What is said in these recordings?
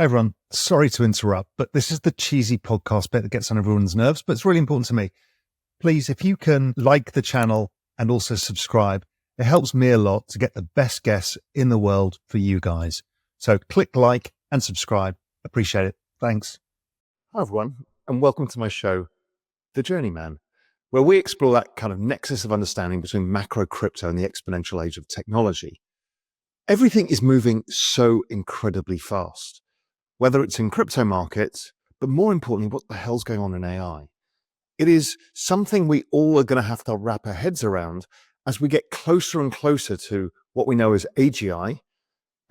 Hey everyone, sorry to interrupt, but this is the cheesy podcast bit that gets on everyone's nerves, but it's really important to me. Please, if you can like the channel and also subscribe, it helps me a lot to get the best guests in the world for you guys. So click like and subscribe. Appreciate it. Thanks. Hi everyone, and welcome to my show, The Journeyman, where we explore that kind of nexus of understanding between macro crypto and the exponential age of technology. Everything is moving so incredibly fast, whether it's in crypto markets, but more importantly, what the hell's going on in AI? It is something we all are going to have to wrap our heads around as we get closer and closer to what we know as AGI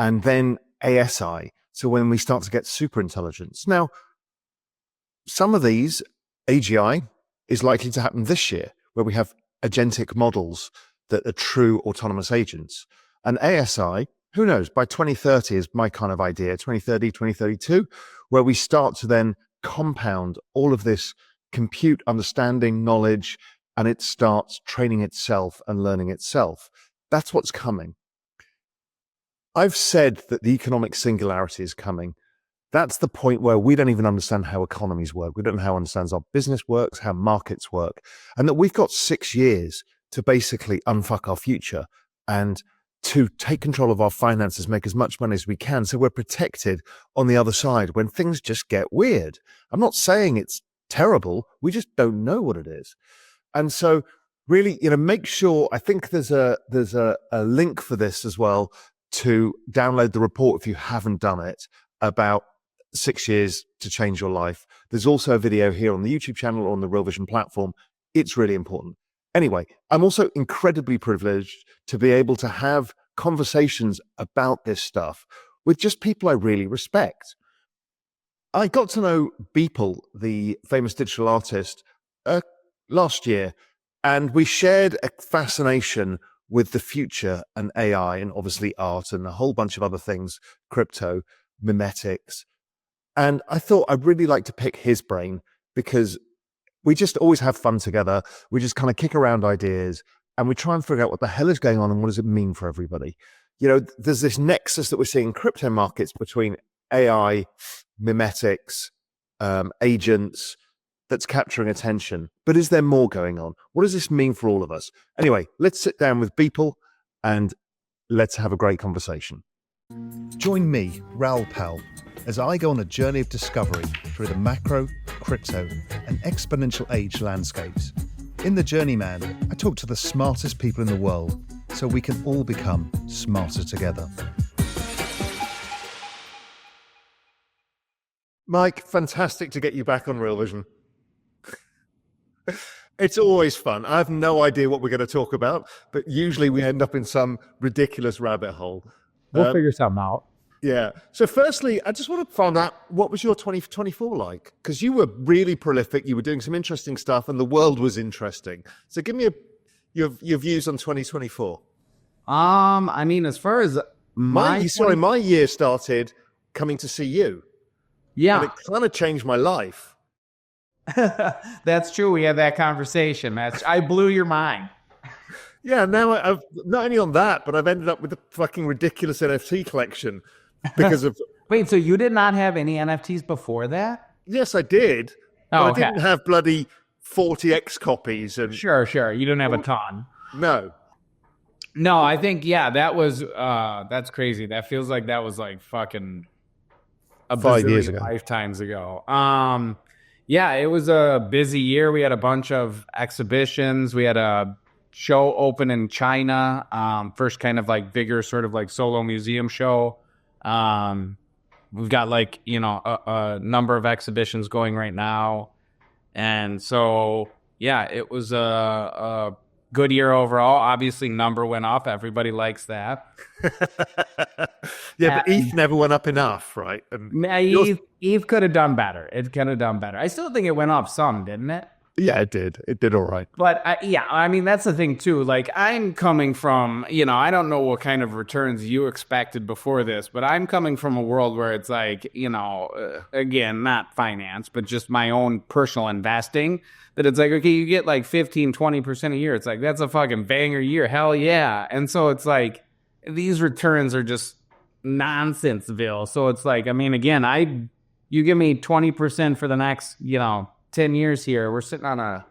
and then ASI. So when we start to get super intelligence. Now, some of these, AGI is likely to happen this year, where we have agentic models that are true autonomous agents. And ASI, who knows, by 2030 is my kind of idea, 2030, 2032, where we start to then compound all of this compute, understanding, knowledge, and it starts training itself and learning itself. That's what's coming. I've said that the economic singularity is coming. That's the point where we don't even understand how economies work. We don't know how understands our business works, how markets work, and that we've got 6 years to basically unfuck our future and to take control of our finances, make as much money as we can, so we're protected on the other side when things just get weird. I'm not saying it's terrible. We just don't know what it is. And so really, make sure, I think there's a link for this as well to download the report if you haven't done it about 6 years to change your life. There's also a video here on the YouTube channel or on the Real Vision platform. It's really important. Anyway, I'm also incredibly privileged to be able to have conversations about this stuff with just people I really respect. I got to know Beeple, the famous digital artist, last year, and we shared a fascination with the future and AI and obviously art and a whole bunch of other things, crypto, Memetics. And I thought I'd really like to pick his brain because we just always have fun together. We just kind of kick around ideas and we try and figure out what the hell is going on and what does it mean for everybody. There's this nexus that we're seeing in crypto markets between AI, Memetics, agents that's capturing attention. But is there more going on? What does this mean for all of us? Anyway, let's sit down with Beeple and let's have a great conversation. Join me, Raoul, as I go on a journey of discovery through the macro, crypto, and exponential age landscapes. In The Journeyman, I talk to the smartest people in the world so we can all become smarter together. Mike, fantastic to get you back on Real Vision. It's always fun. I have no idea what we're going to talk about, but usually we end up in some ridiculous rabbit hole. We'll figure something out. Yeah. So firstly, I just want to find out, what was your 2024 like? Because you were really prolific. You were doing some interesting stuff and the world was interesting. So give me your views on 2024. I mean, as far as my year started coming to see you. Yeah. And it kind of changed my life. That's true. We had that conversation, Matt. I blew your mind. Yeah, now I've not only on that, but I've ended up with a fucking ridiculous NFT collection because of... Wait, so you did not have any NFTs before that? Yes, I did. Oh, but I didn't have bloody 40x copies. And... Sure. You didn't have a ton. No, I think, that was, that's crazy. That feels like that was like fucking 5 years ago. Lifetimes ago. Yeah, it was a busy year. We had a bunch of exhibitions. We had a show open in China, first kind of like bigger sort of like solo museum show. We've got like, a number of exhibitions going right now. And so, it was a good year overall. Obviously, number went up. Everybody likes that. But ETH never went up enough, right? And ETH could have done better. It could have done better. I still think it went up some, didn't it? Yeah, it did. It did all right. But I mean, that's the thing too. Like, I'm coming from, I don't know what kind of returns you expected before this, but I'm coming from a world where it's like, again, not finance, but just my own personal investing, that it's like, okay, you get like 15, 20% a year. It's like, that's a fucking banger year. Hell yeah. And so it's like, these returns are just Nonsenseville. So it's like, I mean, again, you give me 20% for the next, 10 years here, we're sitting on a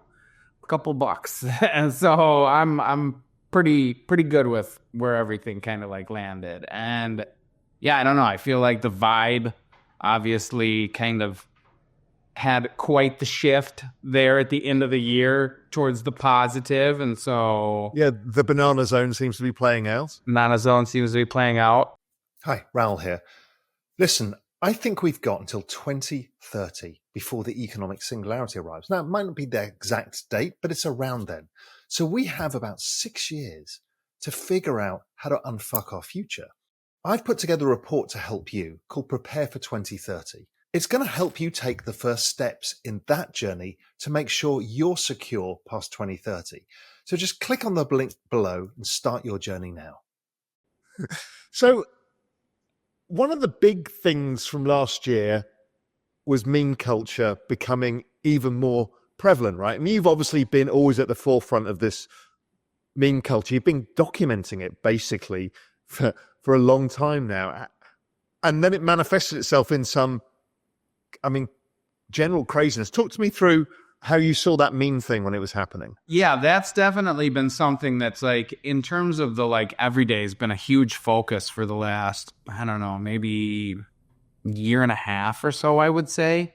couple bucks. And so I'm pretty good with where everything kind of like landed. And yeah, I don't know. I feel like the vibe obviously kind of had quite the shift there at the end of the year towards the positive. And so Yeah, the banana zone seems to be playing out. Nana Zone seems to be playing out. Hi, Raoul here. Listen, I think we've got until 2030 before the economic singularity arrives. Now, it might not be the exact date, but it's around then. So we have about 6 years to figure out how to unfuck our future. I've put together a report to help you called Prepare for 2030. It's going to help you take the first steps in that journey to make sure you're secure past 2030. So just click on the link below and start your journey now. So one of the big things from last year was meme culture becoming even more prevalent, right? And you've obviously been always at the forefront of this meme culture. You've been documenting it basically for a long time now. And then it manifested itself in some, general craziness. Talk to me through how you saw that meme thing when it was happening. Yeah, that's definitely been something that's like, in terms of the like everyday, has been a huge focus for the last, I don't know, maybe year and a half or so, I would say.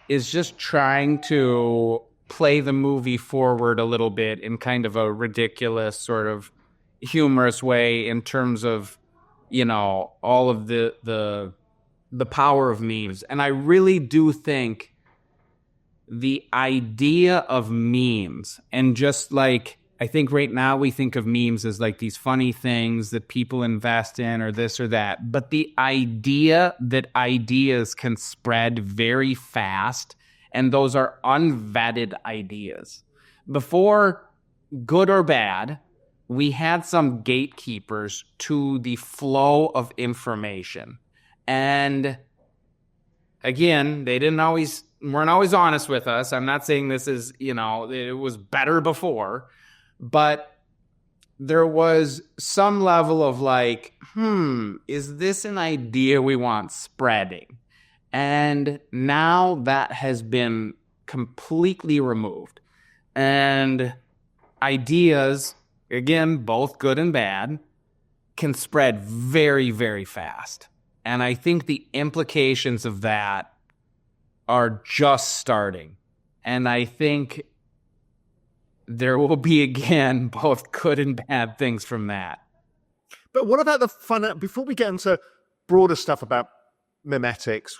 Is just trying to play the movie forward a little bit in kind of a ridiculous sort of humorous way in terms of, all of the power of memes. And I really do think the idea of memes, and just like, I think right now we think of memes as like these funny things that people invest in or this or that. But the idea that ideas can spread very fast, and those are unvetted ideas. Before, good or bad, we had some gatekeepers to the flow of information. And again, they weren't always honest with us. I'm not saying this is, it was better before, but there was some level of like, is this an idea we want spreading? And now that has been completely removed. And ideas, again, both good and bad, can spread very, very fast. And I think the implications of that are just starting. And I think there will be, again, both good and bad things from that. But what about the fun? Before we get into broader stuff about Memetics,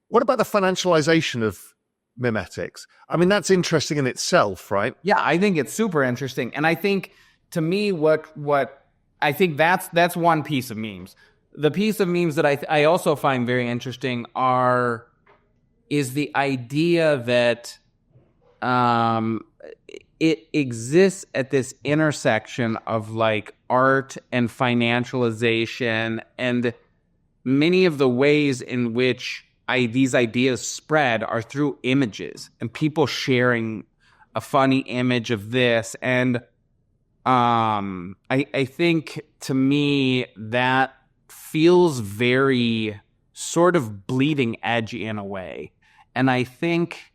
what about the financialization of Memetics? I mean, that's interesting in itself, right? Yeah, I think it's super interesting. And I think, to me, what I think that's one piece of memes. The piece of memes that I also find very interesting is the idea that it exists at this intersection of like art and financialization, and many of the ways in which these ideas spread are through images and people sharing a funny image of this. And I think, to me, that feels very sort of bleeding edge in a way. And I think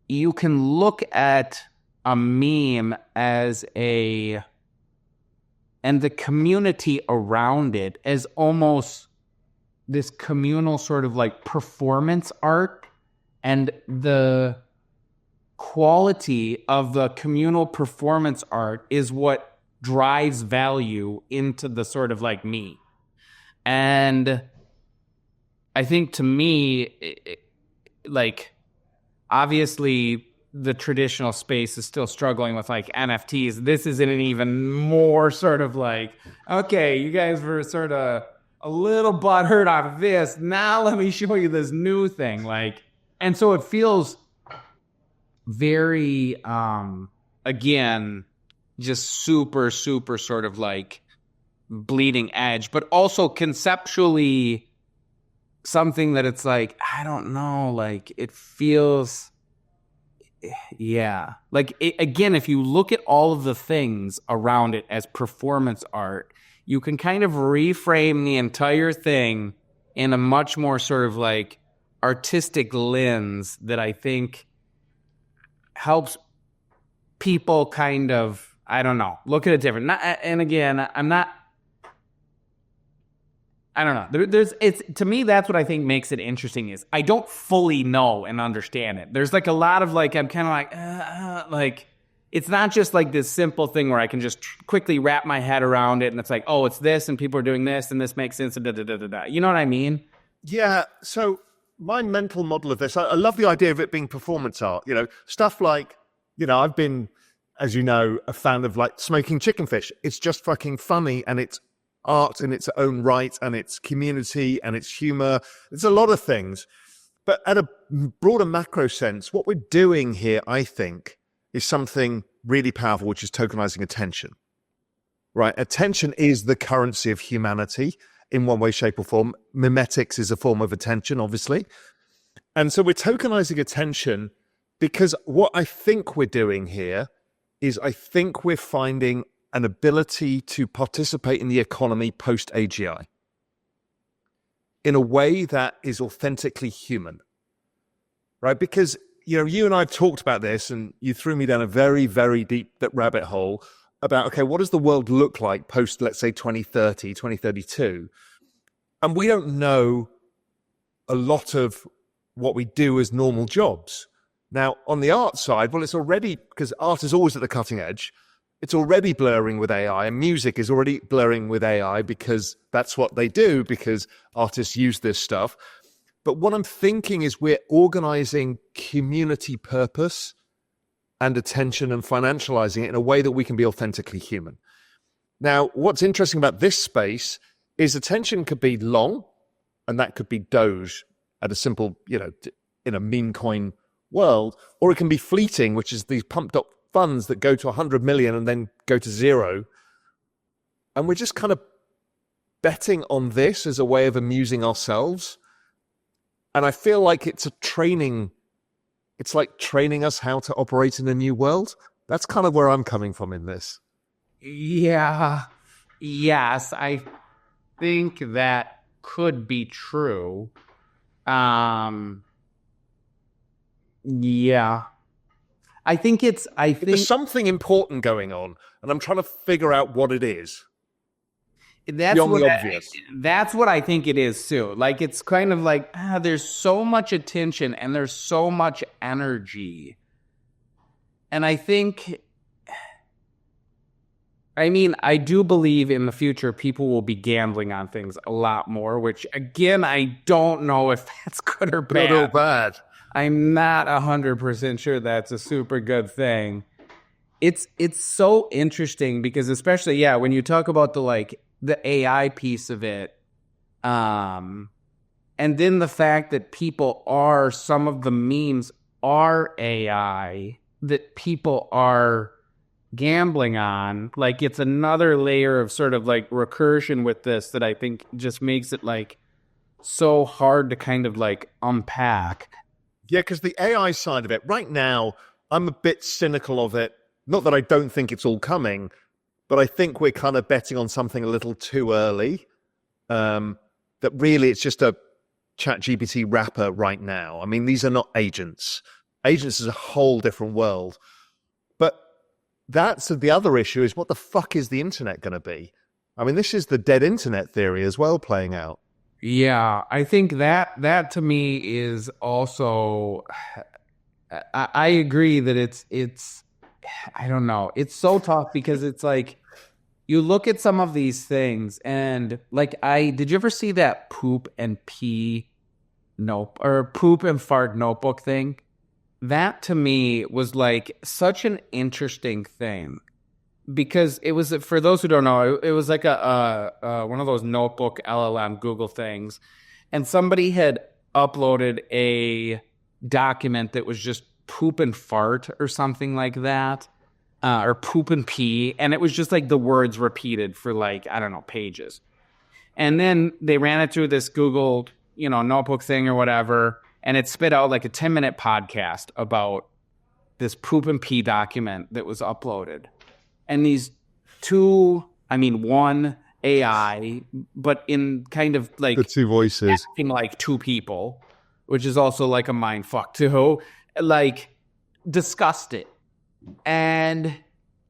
you can look at a meme and the community around it as almost this communal sort of like performance art, and the quality of the communal performance art is what drives value into the sort of like me. And I think, to me, like, obviously the traditional space is still struggling with like NFTs. This is an even more sort of like, okay, you guys were sort of a little butthurt off this. Now let me show you this new thing. Like, and so it feels very, again, just super, super sort of like bleeding edge, but also conceptually something that it's like, I don't know, like it feels, yeah. Like, again, if you look at all of the things around it as performance art, you can kind of reframe the entire thing in a much more sort of like artistic lens that I think helps people kind of, I don't know, look at it different. And again, I don't know. It's to me, that's what I think makes it interesting is I don't fully know and understand it. There's like a lot of like, I'm kind of like, it's not just like this simple thing where I can just quickly wrap my head around it and it's like, oh, it's this and people are doing this and this makes sense and da da da da da. You know what I mean? Yeah. So my mental model of this, I love the idea of it being performance art. You know, stuff like, you know, I've been, as you know, a fan of like smoking chicken fish. It's just fucking funny and it's art in its own right and it's community and it's humor. It's a lot of things. But at a broader macro sense, what we're doing here, I think, is something really powerful, which is tokenizing attention, right? Attention is the currency of humanity in one way, shape or form. Memetics is a form of attention, obviously. And so we're tokenizing attention because what I think we're doing here is I think we're finding an ability to participate in the economy post-AGI in a way that is authentically human, right? Because, you know, you and I have talked about this and you threw me down a very, very deep rabbit hole about, okay, what does the world look like post, let's say, 2030, 2032? And we don't know a lot of what we do as normal jobs. Now, on the art side, well, it's already, because art is always at the cutting edge, it's already blurring with AI, and music is already blurring with AI because that's what they do, because artists use this stuff. But what I'm thinking is we're organizing community purpose and attention and financializing it in a way that we can be authentically human. Now, what's interesting about this space is attention could be long, and that could be Doge at a simple, you know, in a meme coin world, or it can be fleeting, which is these pumped up funds that go to 100 million and then go to zero. And we're just kind of betting on this as a way of amusing ourselves. And I feel like it's like training us how to operate in a new world. That's kind of where I'm coming from in this. Yeah. Yes, I think that could be true. Yeah. I think there's something important going on, and I'm trying to figure out what it is. That's what I think it is too. Like, it's kind of like, there's so much attention and there's so much energy. And I think, I mean, I do believe in the future people will be gambling on things a lot more, which again, I don't know if that's good or bad. Good or bad. I'm not 100% sure that's a super good thing. It's so interesting because especially, when you talk about the AI piece of it, and then the fact that some of the memes are AI that people are gambling on, like, it's another layer of sort of like recursion with this that I think just makes it like so hard to kind of like unpack. Yeah, because the AI side of it, right now, I'm a bit cynical of it. Not that I don't think it's all coming, but I think we're kind of betting on something a little too early. That really it's just a ChatGPT wrapper right now. I mean, these are not agents. Agents is a whole different world. But that's the other issue is what the fuck is the internet going to be? I mean, this is the dead internet theory as well playing out. Yeah, I think that to me is also, I agree that it's, I don't know. It's so tough because it's like, you look at some of these things and like, did you ever see that poop and fart notebook thing? That to me was like such an interesting thing. Because it was, for those who don't know, it was like a one of those notebook LLM Google things. And somebody had uploaded a document that was just poop and fart or something like that, or poop and pee. And it was just like the words repeated for like, I don't know, pages. And then they ran it through this Google, notebook thing or whatever. And it spit out like a 10-minute podcast about this poop and pee document that was uploaded. And these one AI, but in kind of like The two voices. acting like two people, which is also like a mind fuck too, like discussed it. And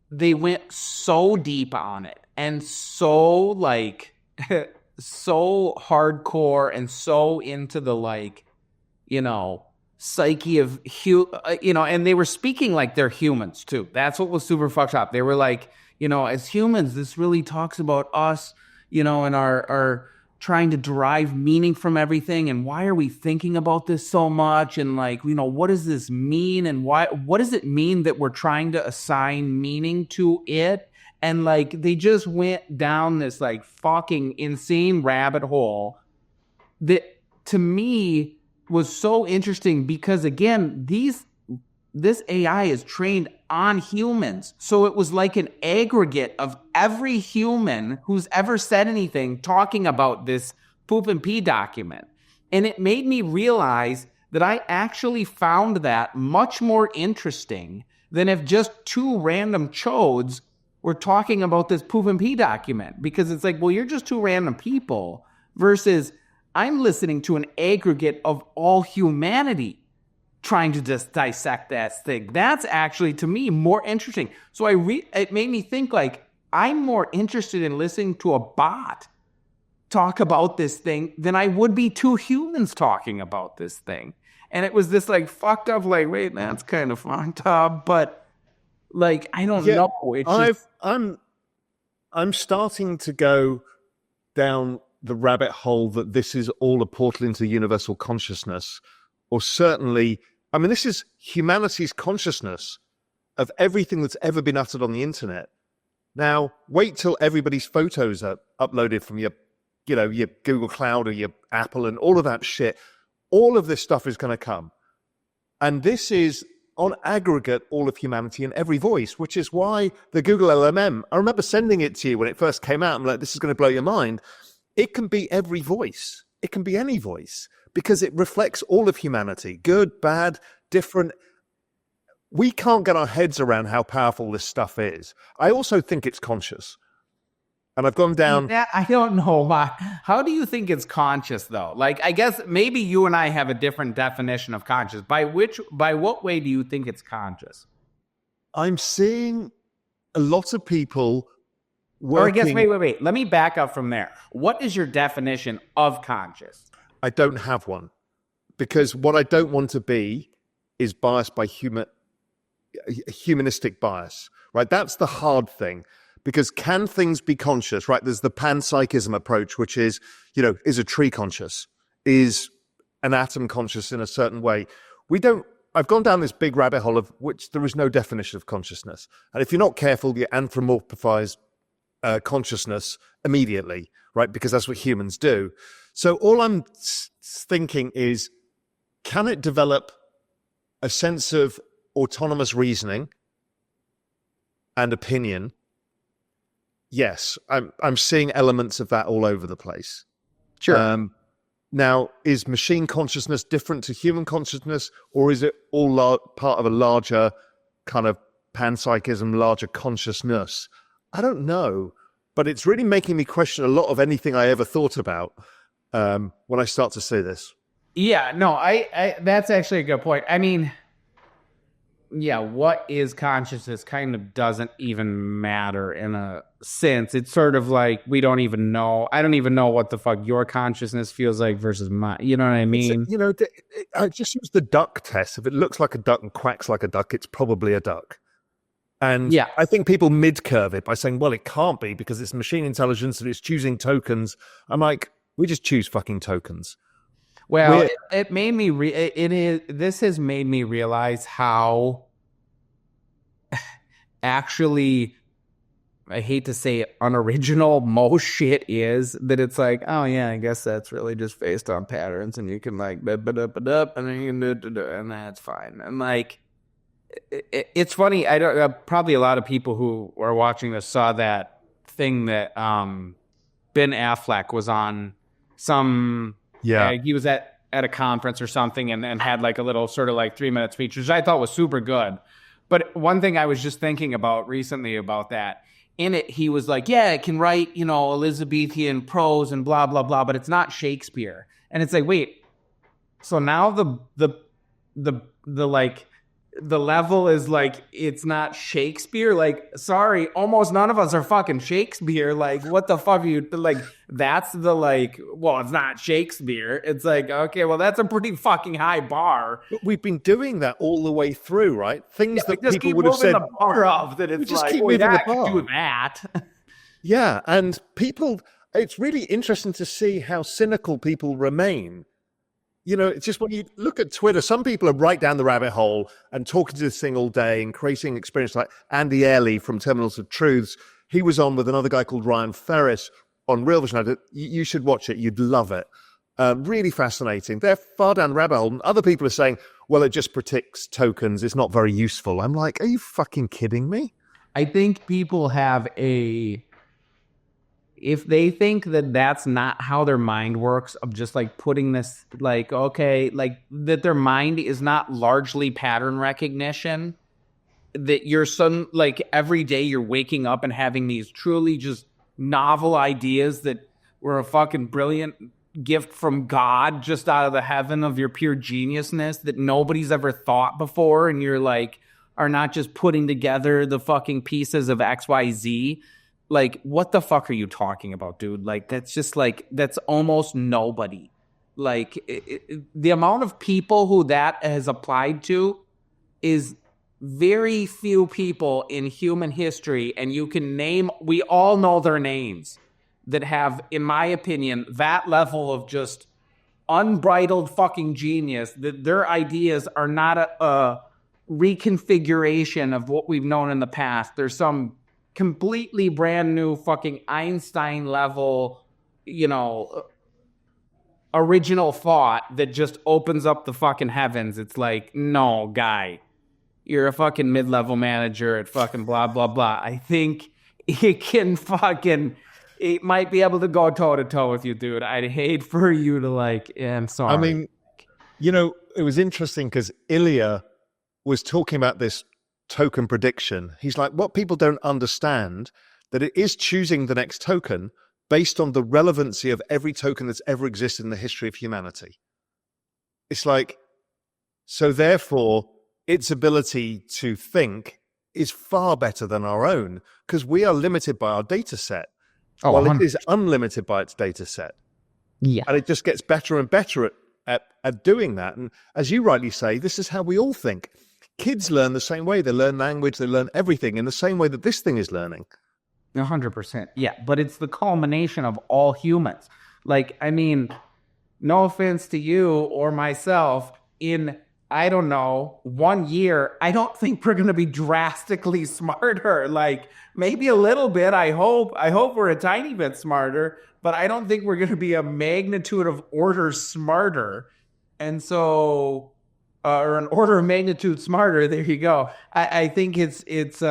they went so deep on it and so like so hardcore and so into the like, you know, psyche of you know, and they were speaking like they're humans too. That's what was super fucked up. They were like, you know, as humans, this really talks about us, you know, and our trying to derive meaning from everything, and why are we thinking about this so much, and like, you know, what does this mean, and what does it mean that we're trying to assign meaning to it? And like they just went down this like fucking insane rabbit hole that to me was so interesting, because again, this AI is trained on humans. So it was like an aggregate of every human who's ever said anything talking about this poop and pee document. And it made me realize that I actually found that much more interesting than if just two random chodes were talking about this poop and pee document. Because it's like, well, you're just two random people versus I'm listening to an aggregate of all humanity trying to just dissect that thing. That's actually, to me, more interesting. So it made me think like, I'm more interested in listening to a bot talk about this thing than I would be two humans talking about this thing. And it was this like fucked up, like, wait, that's kind of fucked up, but like, I don't know. It's I'm starting to go down the rabbit hole that this is all a portal into universal consciousness, or certainly, I mean, this is humanity's consciousness of everything that's ever been uttered on the internet. Now, wait till everybody's photos are uploaded from your Google Cloud or your Apple and all of that shit. All of this stuff is going to come. And this is, on aggregate, all of humanity in every voice, which is why the Google LLM, I remember sending it to you when it first came out. I'm like, this is going to blow your mind. It can be every voice. It can be any voice, because it reflects all of humanity, good, bad, different. We can't get our heads around how powerful this stuff is. I also think it's conscious. And I've gone down. I don't know. How do you think it's conscious, though? Like, I guess maybe you and I have a different definition of conscious. By what way do you think it's conscious? I'm seeing a lot of people working. Or I guess, wait. Let me back up from there. What is your definition of conscious? I don't have one, because what I don't want to be is biased by humanistic bias, right? That's the hard thing, because can things be conscious, right? There's the panpsychism approach, which is, is a tree conscious? Is an atom conscious in a certain way? I've gone down this big rabbit hole of which there is no definition of consciousness. And if you're not careful, you anthropomorphize consciousness immediately, right? Because that's what humans do. So all I'm thinking is, can it develop a sense of autonomous reasoning and opinion? Yes, I'm seeing elements of that all over the place. Sure. Now, is machine consciousness different to human consciousness, or is it all part of a larger kind of panpsychism, larger consciousness? I don't know, but it's really making me question a lot of anything I ever thought about when I start to say this. Yeah, no, I that's actually a good point. I mean, yeah, what is consciousness kind of doesn't even matter in a sense. It's sort of like we don't even know. I don't even know what the fuck your consciousness feels like versus mine. You know what I mean? I just use the duck test. If it looks like a duck and quacks like a duck, it's probably a duck. And yeah, I think people mid-curve it by saying, well, it can't be because it's machine intelligence and it's choosing tokens. I'm like, we just choose fucking tokens. Well, it made me this has made me realize how actually, I hate to say unoriginal most shit is, that it's like, oh yeah, I guess that's really just based on patterns, and you can like and then you can and that's fine. And like, it's funny. I don't probably a lot of people who are watching this saw that thing that Ben Affleck was on some. Yeah, he was at a conference or something and had like a little sort of like 3-minute speech, which I thought was super good. But one thing I was just thinking about recently about that in it, he was like, yeah, it can write, Elizabethan prose and blah, blah, blah, but it's not Shakespeare. And it's like, wait, so now the level is like, it's not Shakespeare. Like, sorry, almost none of us are fucking Shakespeare. Like, what the fuck are you like? That's well, it's not Shakespeare. It's like, okay, well, that's a pretty fucking high bar. But we've been doing that all the way through, right? Things that just people would have said. The bar of that. It's just like, keep well, moving yeah, the I could bar. do that. Yeah, and people, it's really interesting to see how cynical people remain. It's just when you look at Twitter, some people are right down the rabbit hole and talking to this thing all day and creating experience like Andy Airley from Terminals of Truths. He was on with another guy called Ryan Ferris on Real Vision. You should watch it. You'd love it. Really fascinating. They're far down the rabbit hole. And other people are saying, well, it just predicts tokens. It's not very useful. I'm like, are you fucking kidding me? I think people have if they think that that's not how their mind works, of just like putting this, like, okay, like that their mind is not largely pattern recognition, that like every day you're waking up and having these truly just novel ideas that were a fucking brilliant gift from God, just out of the heaven of your pure geniusness that nobody's ever thought before. And you're like, are not just putting together the fucking pieces of XYZ. Like, what the fuck are you talking about, dude? Like, that's just like, that's almost nobody. Like, the amount of people who that has applied to is very few people in human history. And you can name, we all know their names, that have, in my opinion, that level of just unbridled fucking genius, that their ideas are not a reconfiguration of what we've known in the past. There's some completely brand new fucking Einstein level, original thought that just opens up the fucking heavens. It's like, no, guy, you're a fucking mid-level manager at fucking blah, blah, blah. I think it might be able to go toe-to-toe with you, dude. I'd hate for you to I'm sorry. I mean, it was interesting because Ilya was talking about this token prediction. He's like, what people don't understand, that it is choosing the next token based on the relevancy of every token that's ever existed in the history of humanity. It's like, so therefore, its ability to think is far better than our own, because we are limited by our data set. While it is unlimited by its data set. Yeah. And it just gets better and better at doing that. And as you rightly say, this is how we all think. Kids learn the same way. They learn language, they learn everything in the same way that this thing is learning. 100%. Yeah, but it's the culmination of all humans. Like, I mean, no offense to you or myself, in, I don't know, 1 year, I don't think we're going to be drastically smarter. Like, maybe a little bit, I hope. I hope we're a tiny bit smarter, but I don't think we're going to be a magnitude of order smarter. And so, or an order of magnitude smarter, there you go. I think it's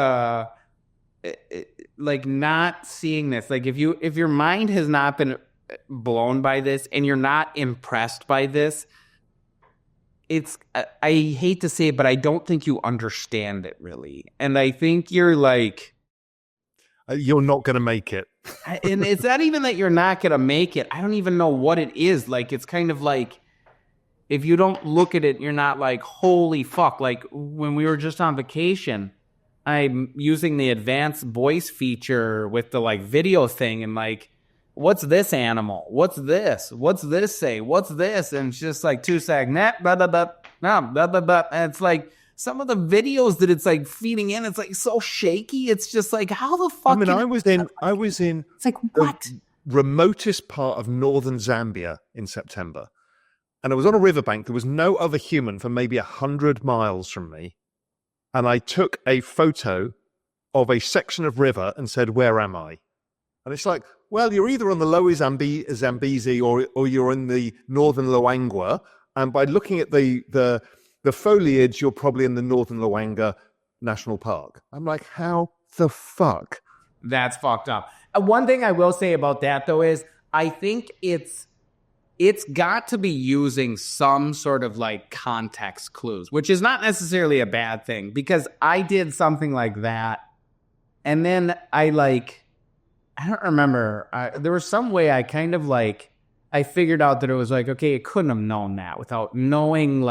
like not seeing this. Like, if your mind has not been blown by this and you're not impressed by this, I hate to say it, but I don't think you understand it really. And I think you're like, you're not going to make it. And it's not even that you're not going to make it. I don't even know what it is. Like, it's kind of like, if you don't look at it, you're not like, holy fuck. Like, when we were just on vacation, I'm using the advanced voice feature with the like video thing, and like, what's this animal? What's this? What's this say? What's this? And it's just like 2 seconds. Nah, blah, blah, blah, nah, blah, blah, blah. And it's like some of the videos that it's like feeding in, it's like so shaky. It's just like, how the fuck? I mean, I was in it's like, what? The remotest part of northern Zambia in September. And I was on a riverbank. There was no other human for maybe 100 miles from me. And I took a photo of a section of river and said, where am I? And it's like, well, you're either on the lower Zambezi or you're in the northern Luangwa. And by looking at the foliage, you're probably in the northern Luangwa National Park. I'm like, how the fuck? That's fucked up. One thing I will say about that, though, is I think it's got to be using some sort of like context clues, which is not necessarily a bad thing, because I did something like that. And then I don't remember. There was some way I kind of I figured out that it was okay, it couldn't have known that without knowing,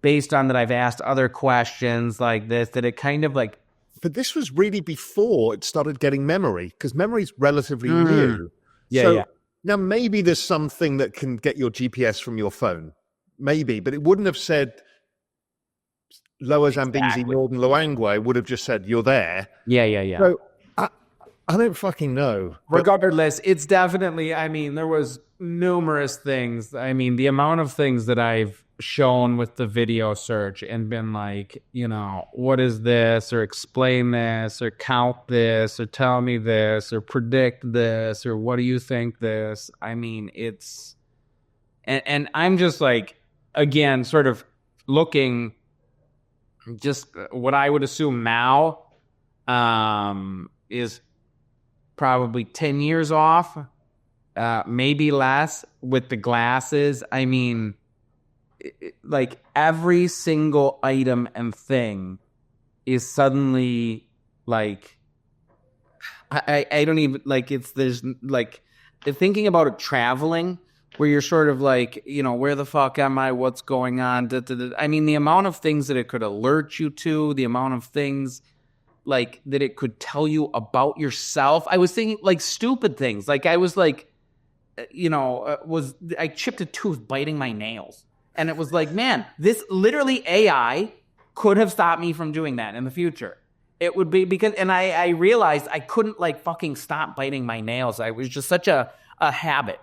based on that I've asked other questions like this, that it kind of But this was really before it started getting memory, because memory is relatively new. Yeah. Now maybe there's something that can get your GPS from your phone. Maybe, but it wouldn't have said Lower Zambezi, Northern Luangwa. It would have just said you're there. Yeah. So I don't fucking know. Regardless, it's definitely, there was numerous things. The amount of things that I've shown with the video search and been what is this, or explain this, or count this, or tell me this, or predict this, or what do you think this? It's, and I'm just again, sort of looking just what I would assume now is probably 10 years off, maybe less with the glasses. Every single item and thing is suddenly I don't even there's thinking about it traveling, where you're sort of where the fuck am I? What's going on? The amount of things that it could alert you to, the amount of things that it could tell you about yourself. I was thinking stupid things. I was I chipped a tooth biting my nails. And it was man, this literally AI could have stopped me from doing that in the future. It would be because, and I realized I couldn't fucking stop biting my nails. I was just such a habit.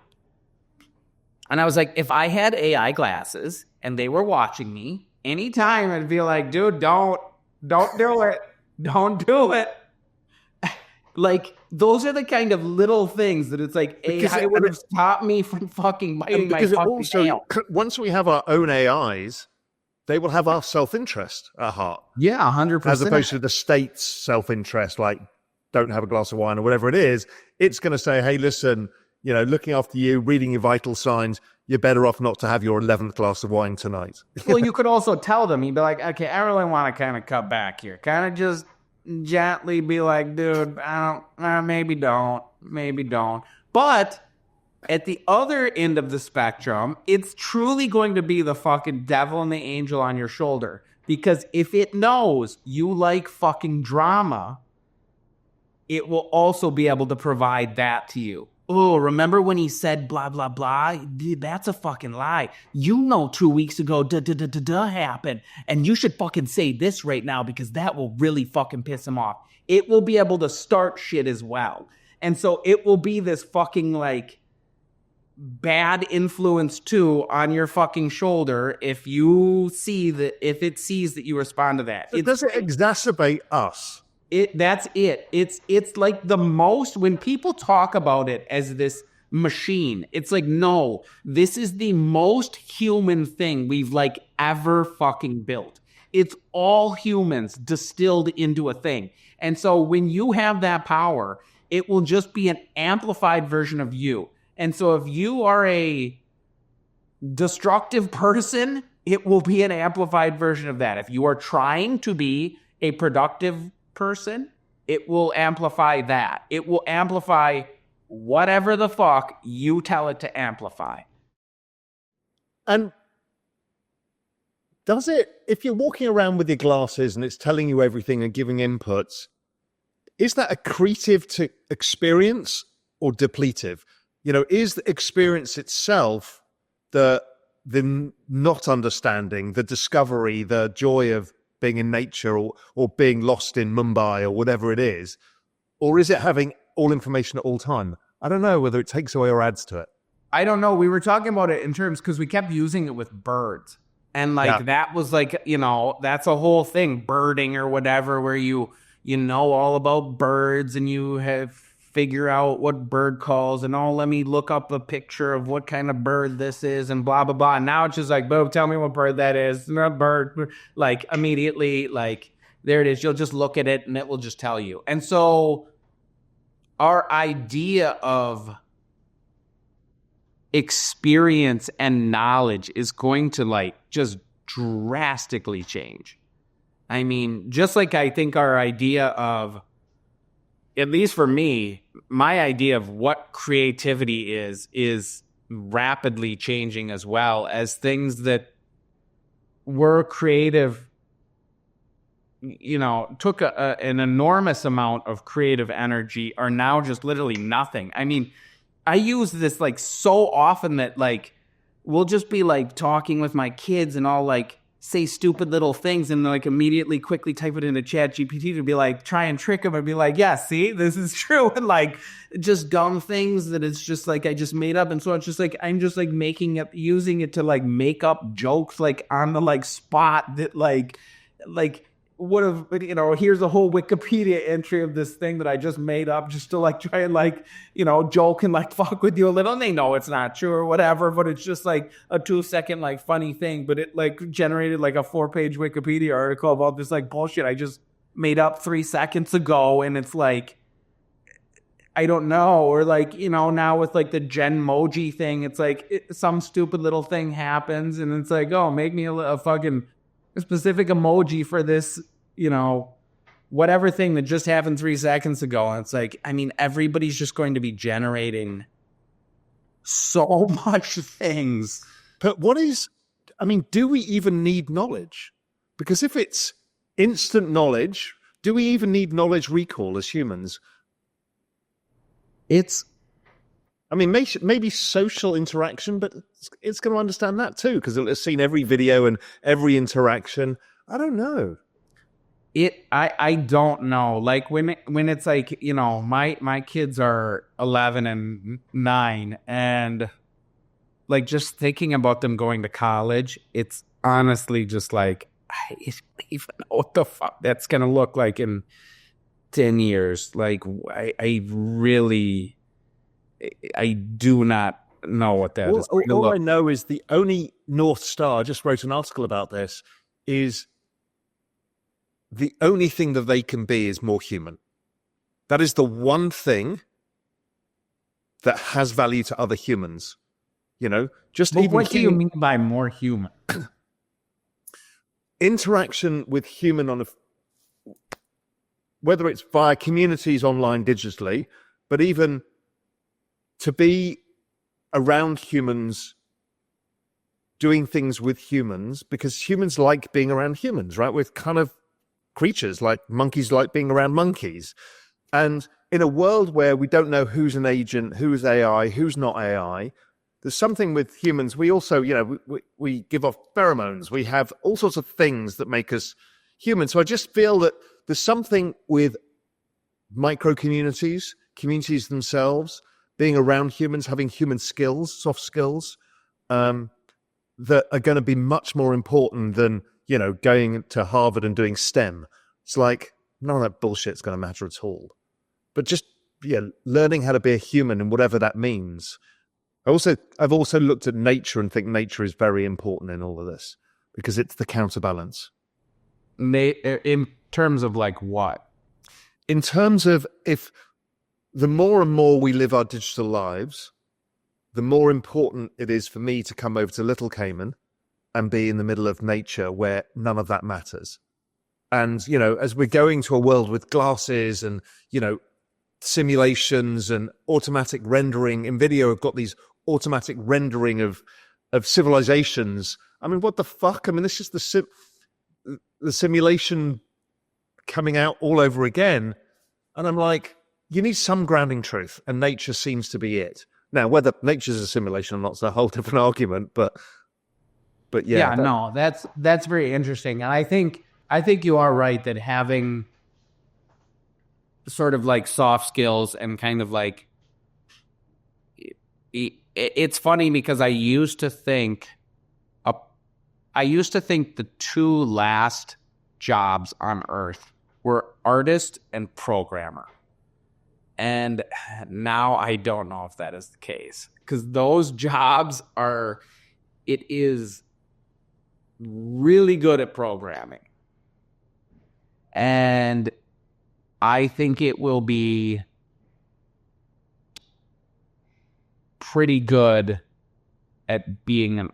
And I was if I had AI glasses and they were watching me, anytime I'd be dude, don't do it. Don't do it. Those are the kind of little things that it's AI would have stopped me from fucking biting my fucking nail. Once we have our own AIs, they will have our self-interest at heart. Yeah, 100%. As opposed to the state's self-interest, don't have a glass of wine or whatever it is. It's going to say, hey, listen, looking after you, reading your vital signs, you're better off not to have your 11th glass of wine tonight. Well, you could also tell them, you'd be okay, I really want to kind of cut back here. Kind of just gently be dude, maybe don't. But at the other end of the spectrum, it's truly going to be the fucking devil and the angel on your shoulder. Because if it knows you like fucking drama, it will also be able to provide that to you. Oh, remember when he said blah, blah, blah? Dude, that's a fucking lie. 2 weeks ago, happened. And you should fucking say this right now because that will really fucking piss him off. It will be able to start shit as well. And so it will be this fucking bad influence too on your fucking shoulder if it sees that you respond to that. So does it exacerbate us? That's it. It's the most, when people talk about it as this machine, it's no, this is the most human thing we've ever fucking built. It's all humans distilled into a thing. And so when you have that power, it will just be an amplified version of you. And so if you are a destructive person, it will be an amplified version of that. If you are trying to be a productive person, it will amplify that. It will amplify whatever the fuck you tell it to amplify. And does it, if you're walking around with your glasses and it's telling you everything and giving inputs, is that accretive to experience or depletive? Is the experience itself the not understanding, the discovery, the joy of being in nature or being lost in Mumbai or whatever it is? Or is it having all information at all time? I don't know whether it takes away or adds to it. I don't know. We were talking about it in terms because we kept using it with birds. And that was that's a whole thing, birding or whatever, where you know all about birds and you have figure out what bird calls and let me look up a picture of what kind of bird this is and blah, blah, blah. And now it's just boom, tell me what bird that is. Not bird. Immediately, there it is. You'll just look at it and it will just tell you. And so our idea of experience and knowledge is going to just drastically change. Just I think our idea of at least for me, my idea of what creativity is rapidly changing, as well as things that were creative, took an enormous amount of creative energy, are now just literally nothing. I mean, I use this like so often that like we'll just be like talking with my kids and I'll like say stupid little things and like immediately quickly type it into Chat GPT to be like, try and trick them and be like, yeah, see, this is true. And like just dumb things that it's just like I just made up. And so it's just like I'm just like using it to like make up jokes like on the like spot that like would have, here's a whole Wikipedia entry of this thing that I just made up just to like try and like, joke and like fuck with you a little. And they know it's not true or whatever, but it's just like a 2-second like funny thing. But it like generated like a 4-page Wikipedia article about this like bullshit I just made up 3 seconds ago. And it's like, I don't know. Or like, now with like the Genmoji thing, it's like some stupid little thing happens and it's like, oh, make me a fucking specific emoji for this, whatever thing that just happened 3 seconds ago. And it's like, I mean, everybody's just going to be generating so much things. But do we even need knowledge? Because if it's instant knowledge, do we even need knowledge recall as humans? Maybe social interaction, but it's going to understand that too, because it'll have seen every video and every interaction. I don't know. I don't know. Like when it's like, my kids are 11 and 9, and like just thinking about them going to college, it's honestly just like, I don't even know what the fuck that's going to look like in 10 years. Like I do not know what that is. All I know is the only North Star, I just wrote an article about this, is the only thing that they can be is more human. That is the one thing that has value to other humans. What do you mean by more human? Interaction with human whether it's via communities online digitally, but even to be around humans, doing things with humans, because humans like being around humans, right? We're kind of creatures, like monkeys like being around monkeys. And in a world where we don't know who's an agent, who's AI, who's not AI, there's something with humans. We also, we give off pheromones. We have all sorts of things that make us human. So I just feel that there's something with micro communities themselves, being around humans, having human skills, soft skills, that are going to be much more important than, going to Harvard and doing STEM. It's like, none of that bullshit's going to matter at all. But just, learning how to be a human and whatever that means. I've also looked at nature and think nature is very important in all of this because it's the counterbalance. In terms of like what? In terms of if the more and more we live our digital lives, the more important it is for me to come over to Little Cayman and be in the middle of nature where none of that matters. And, as we're going to a world with glasses and, simulations and automatic rendering, NVIDIA have got these automatic rendering of civilizations. I mean, what the fuck? I mean, this is the simulation coming out all over again. And I'm like, you need some grounding truth, and nature seems to be it. Now, whether nature's a simulation or not is a whole different argument, but yeah. Yeah, no, that's very interesting. And I think you are right that having sort of like soft skills and kind of like, it's funny because I used to think the two last jobs on earth were artist and programmer. And now I don't know if that is the case, because those jobs it is really good at programming. And I think it will be pretty good at being an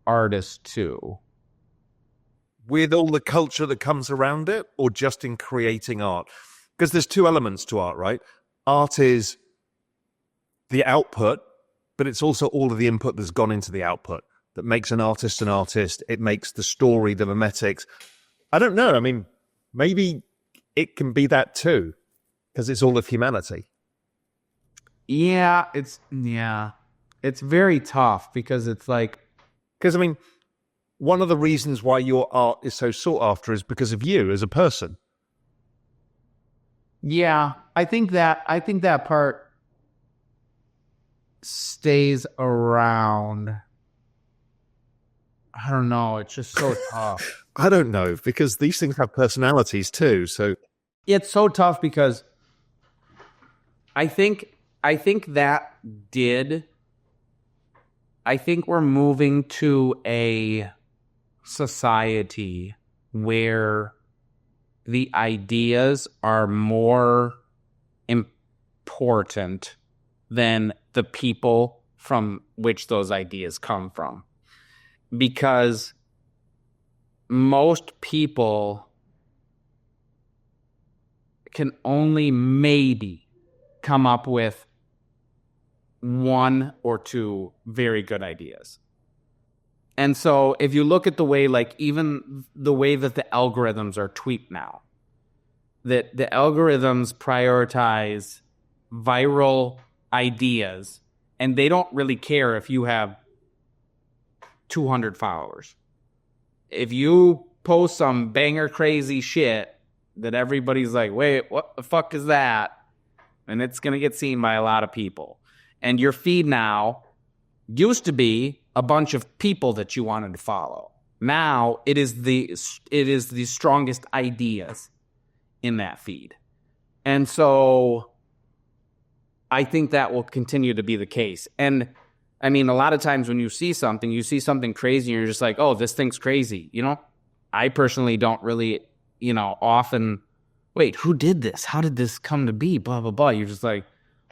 artist too. With all the culture that comes around it, or just in creating art? because there's two elements to art, right? Art is the output, but it's also all of the input that's gone into the output that makes an artist an artist. It makes the story, the memetics. I don't know. I mean, maybe it can be that too, because it's all of humanity. Yeah, it's very tough because it's like, because I mean, one of the reasons why your art is so sought after is because of you as a person. yeah, I think that part stays around. I don't know. It's just so tough. I don't know, because these things have personalities too. So It's so tough because I think we're moving to a society where the ideas are more important than the people from which those ideas come from. Because most people can only maybe come up with one or two very good ideas. And so if you look at the way, like even the way that the algorithms are tweaked now, that the algorithms prioritize viral ideas, and they don't really care if you have 200 followers. If you post some banger crazy shit that everybody's like, wait, what the fuck is that? And it's going to get seen by a lot of people. And your feed now used to be a bunch of people that you wanted to follow. Now it is the strongest ideas in that feed. And so I think that will continue to be the case. And I mean, a lot of times when you see something crazy, and you're just like, oh, this thing's crazy. You know, I personally don't really, often, wait, who did this? How did this come to be? Blah, blah, blah. You're just like,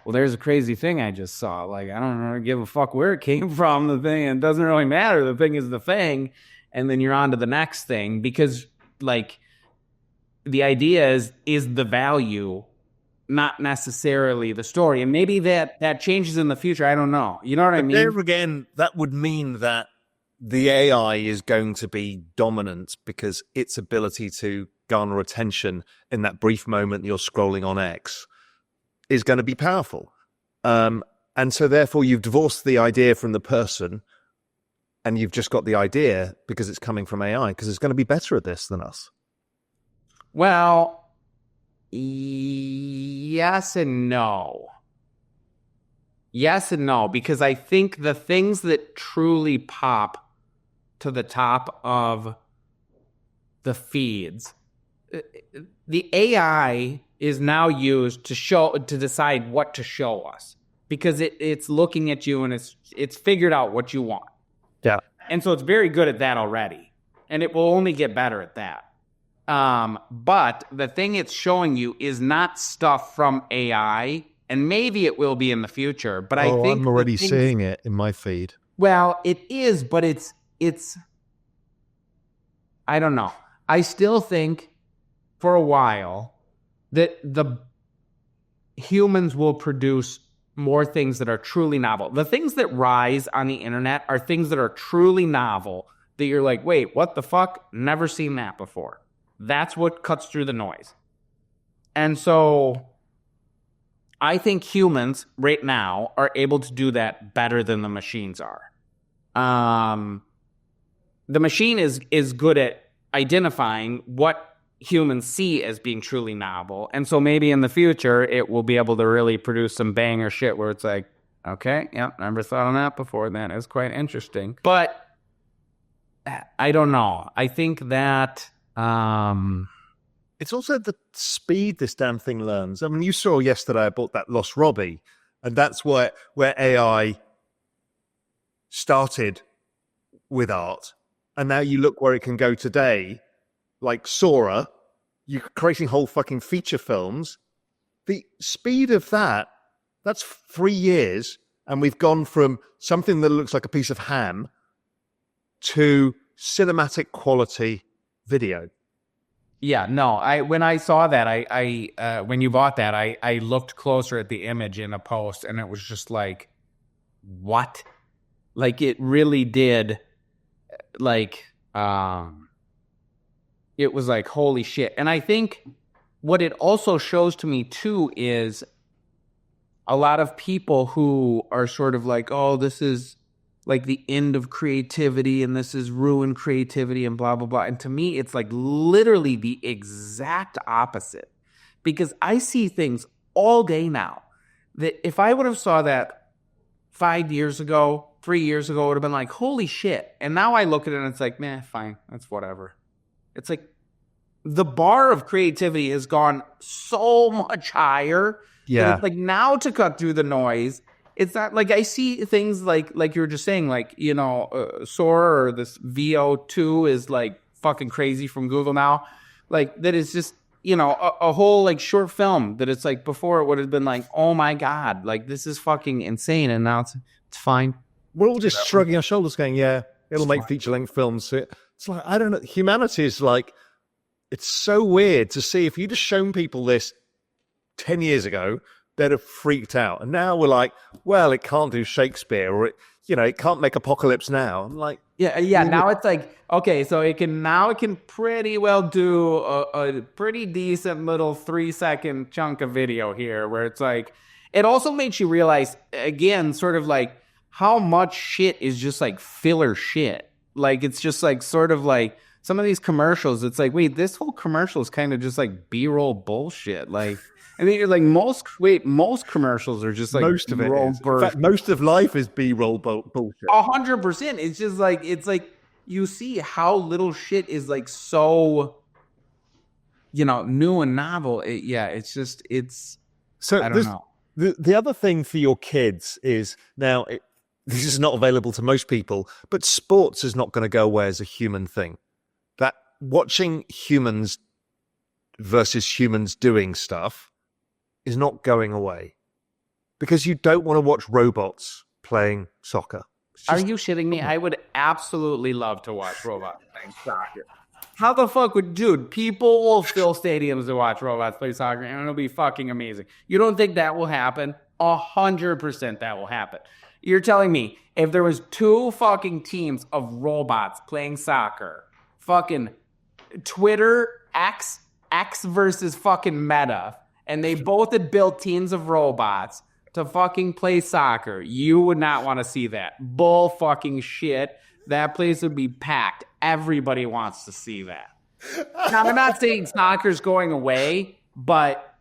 well, there's a crazy thing I just saw. Like, I don't really give a fuck where it came from, the thing. It doesn't really matter. The thing is the thing. And then you're on to the next thing, because, like, the idea is the value, not necessarily the story. And maybe that changes in the future. I don't know. You know what I mean? There again, that would mean that the AI is going to be dominant because its ability to garner attention in that brief moment you're scrolling on X is going to be powerful. And so therefore you've divorced the idea from the person, and you've just got the idea because it's coming from AI, because it's going to be better at this than us. Well, yes and no. Yes and no, because I think the things that truly pop to the top of the feeds, the AI is now used to decide what to show us, because it's looking at you and it's figured out what you want. Yeah. And so it's very good at that already, and it will only get better at that. But the thing it's showing you is not stuff from AI, and maybe it will be in the future. But I think I'm already seeing it in my feed. Well, it is, but it's. I don't know. I still think for a while that the humans will produce more things that are truly novel. The things that rise on the internet are things that are truly novel, that you're like, wait, what the fuck? Never seen that before. That's what cuts through the noise. And so I think humans right now are able to do that better than the machines are. The machine is good at identifying what humans see as being truly novel. And so maybe in the future, it will be able to really produce some banger shit where it's like, okay, yep, never thought on that before. That is quite interesting. But I don't know. I think that it's also the speed this damn thing learns. I mean, you saw yesterday I bought that Lost Robbie, and that's where AI started with art. And now you look where it can go today, like Sora, you're creating whole fucking feature films. The speed of that's 3 years, and we've gone from something that looks like a piece of ham to cinematic quality video. Yeah, no. When I saw that, when you bought that, I looked closer at the image in a post, and it was just like, what? Like it really did. Like, it was like, holy shit. And I think what it also shows to me too is a lot of people who are sort of like, oh, this is like the end of creativity and this is ruined creativity and blah, blah, blah. And to me, it's like literally the exact opposite, because I see things all day now that if I would have saw that 5 years ago, 3 years ago, it would have been like, holy shit. And now I look at it and it's like, meh, fine. That's whatever. It's like the bar of creativity has gone so much higher. Yeah. It's like now to cut through the noise, it's not like I see things like you were just saying, like, you know, Sora or this VO2 is like fucking crazy from Google now. Like that is just, you know, a whole like short film that it's like before it would have been like, oh my God, like this is fucking insane. And now it's fine. We're all just shrugging our shoulders going, yeah, it'll make feature-length films. It's like, I don't know. Humanity is like, it's so weird to see. If you'd just shown people this 10 years ago, they'd have freaked out. And now we're like, well, it can't do Shakespeare, or it can't make Apocalypse Now. I'm like, yeah. Now it's like, okay, so it can pretty well do a pretty decent little 3-second chunk of video here, where it's like, it also makes you realize again, sort of like how much shit is just like filler shit. Like it's just like sort of like some of these commercials. It's like, wait, this whole commercial is kind of just like B-roll bullshit. Like. I mean, like most commercials are just like most of it is. In fact, most of life is B-roll bullshit. 100%. It's just like, it's like you see how little shit is like so, you know, new and novel. It's just, I don't know. The other thing for your kids is now, this is not available to most people, but sports is not going to go away as a human thing. That watching humans versus humans doing stuff is not going away, because you don't want to watch robots playing soccer. Are you shitting me? I would absolutely love to watch robots playing soccer. How the fuck people will fill stadiums to watch robots play soccer, and it'll be fucking amazing. You don't think that will happen? 100% that will happen. You're telling me if there was 2 fucking teams of robots playing soccer, fucking Twitter, X versus fucking Meta, and they both had built teams of robots to fucking play soccer, you would not want to see that. Bull fucking shit. That place would be packed. Everybody wants to see that. Now, I'm not saying soccer's going away, but,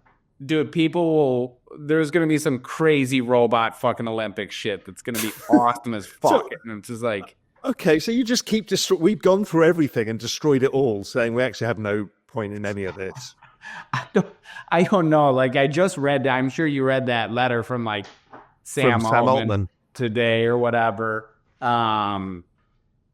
dude, there's going to be some crazy robot fucking Olympic shit that's going to be awesome as fuck. And it's just like... Okay, so you just keep we've gone through everything and destroyed it all, saying we actually have no point in any of this. I don't know. Like, I just read, I'm sure you read that letter from like Sam Altman today or whatever.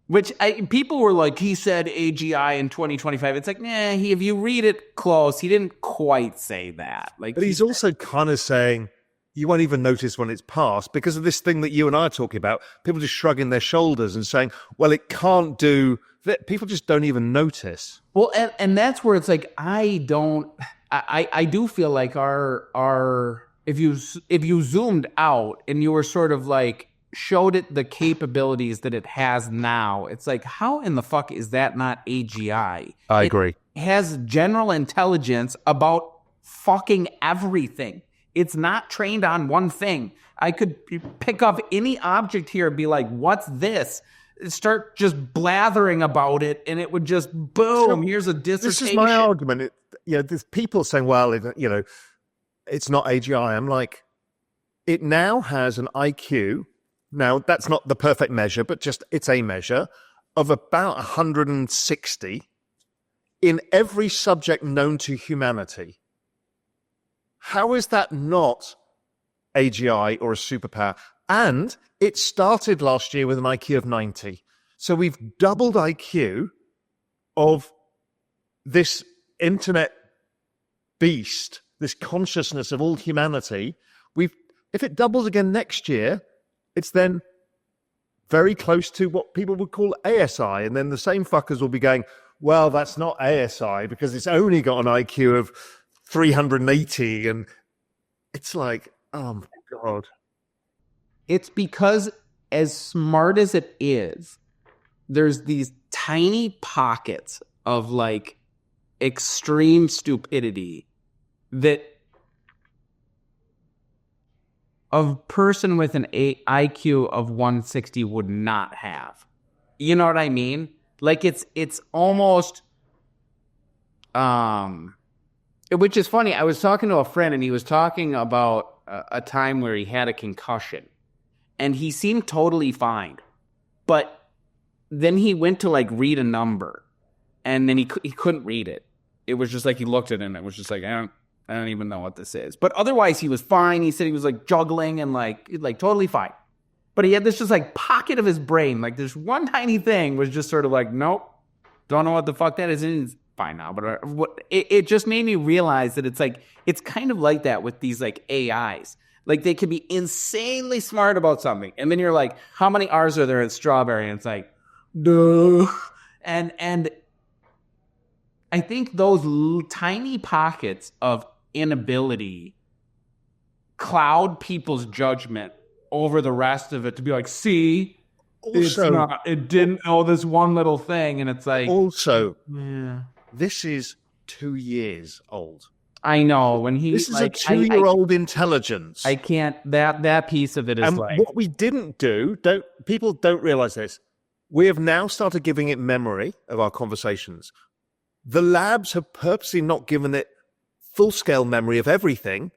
Which people were like, he said AGI in 2025. It's like, if you read it close, he didn't quite say that. Like, but he's also kind of saying you won't even notice when it's past, because of this thing that you and I are talking about. People just shrugging their shoulders and saying, well, it can't do that. People just don't even notice. Well, and that's where it's like, I do feel like our if you zoomed out and you were sort of like showed it the capabilities that it has now, it's like, how in the fuck is that not AGI? I agree. It has general intelligence about fucking everything. It's not trained on one thing. I could pick up any object here and be like, what's this? Start just blathering about it, and it would just boom. Here's a dissertation. This is my argument. There's people saying, "Well, it's not AGI." I'm like, it now has an IQ. Now that's not the perfect measure, but just it's a measure of about 160 in every subject known to humanity. How is that not AGI or a superpower? And it started last year with an IQ of 90. So we've doubled IQ of this internet beast, this consciousness of all humanity. If it doubles again next year, it's then very close to what people would call ASI. And then the same fuckers will be going, well, that's not ASI because it's only got an IQ of 380. And it's like, oh my God. It's because as smart as it is, there's these tiny pockets of like extreme stupidity that a person with an IQ of 160 would not have. You know what I mean? Like it's almost which is funny. I was talking to a friend and he was talking about a time where he had a concussion and he seemed totally fine. But then he went to like read a number and then he couldn't read it. It was just like he looked at it and it was just like, I don't even know what this is. But otherwise he was fine. He said he was like juggling and like totally fine. But he had this just like pocket of his brain, like this one tiny thing was just sort of like, nope, don't know what the fuck that is. It's fine now. But it just made me realize that it's like, it's kind of like that with these like AIs. Like they could be insanely smart about something. And then you're like, how many R's are there in strawberry? And it's like, duh. And I think those tiny pockets of inability cloud people's judgment over the rest of it to be like, see, it didn't know this one little thing. And it's like, also, yeah. This is 2 years old. I know when this is like, a 2-year-old intelligence. I can't, that piece of it is and like. What we didn't do, people don't realize this. We have now started giving it memory of our conversations. The labs have purposely not given it full-scale memory of everything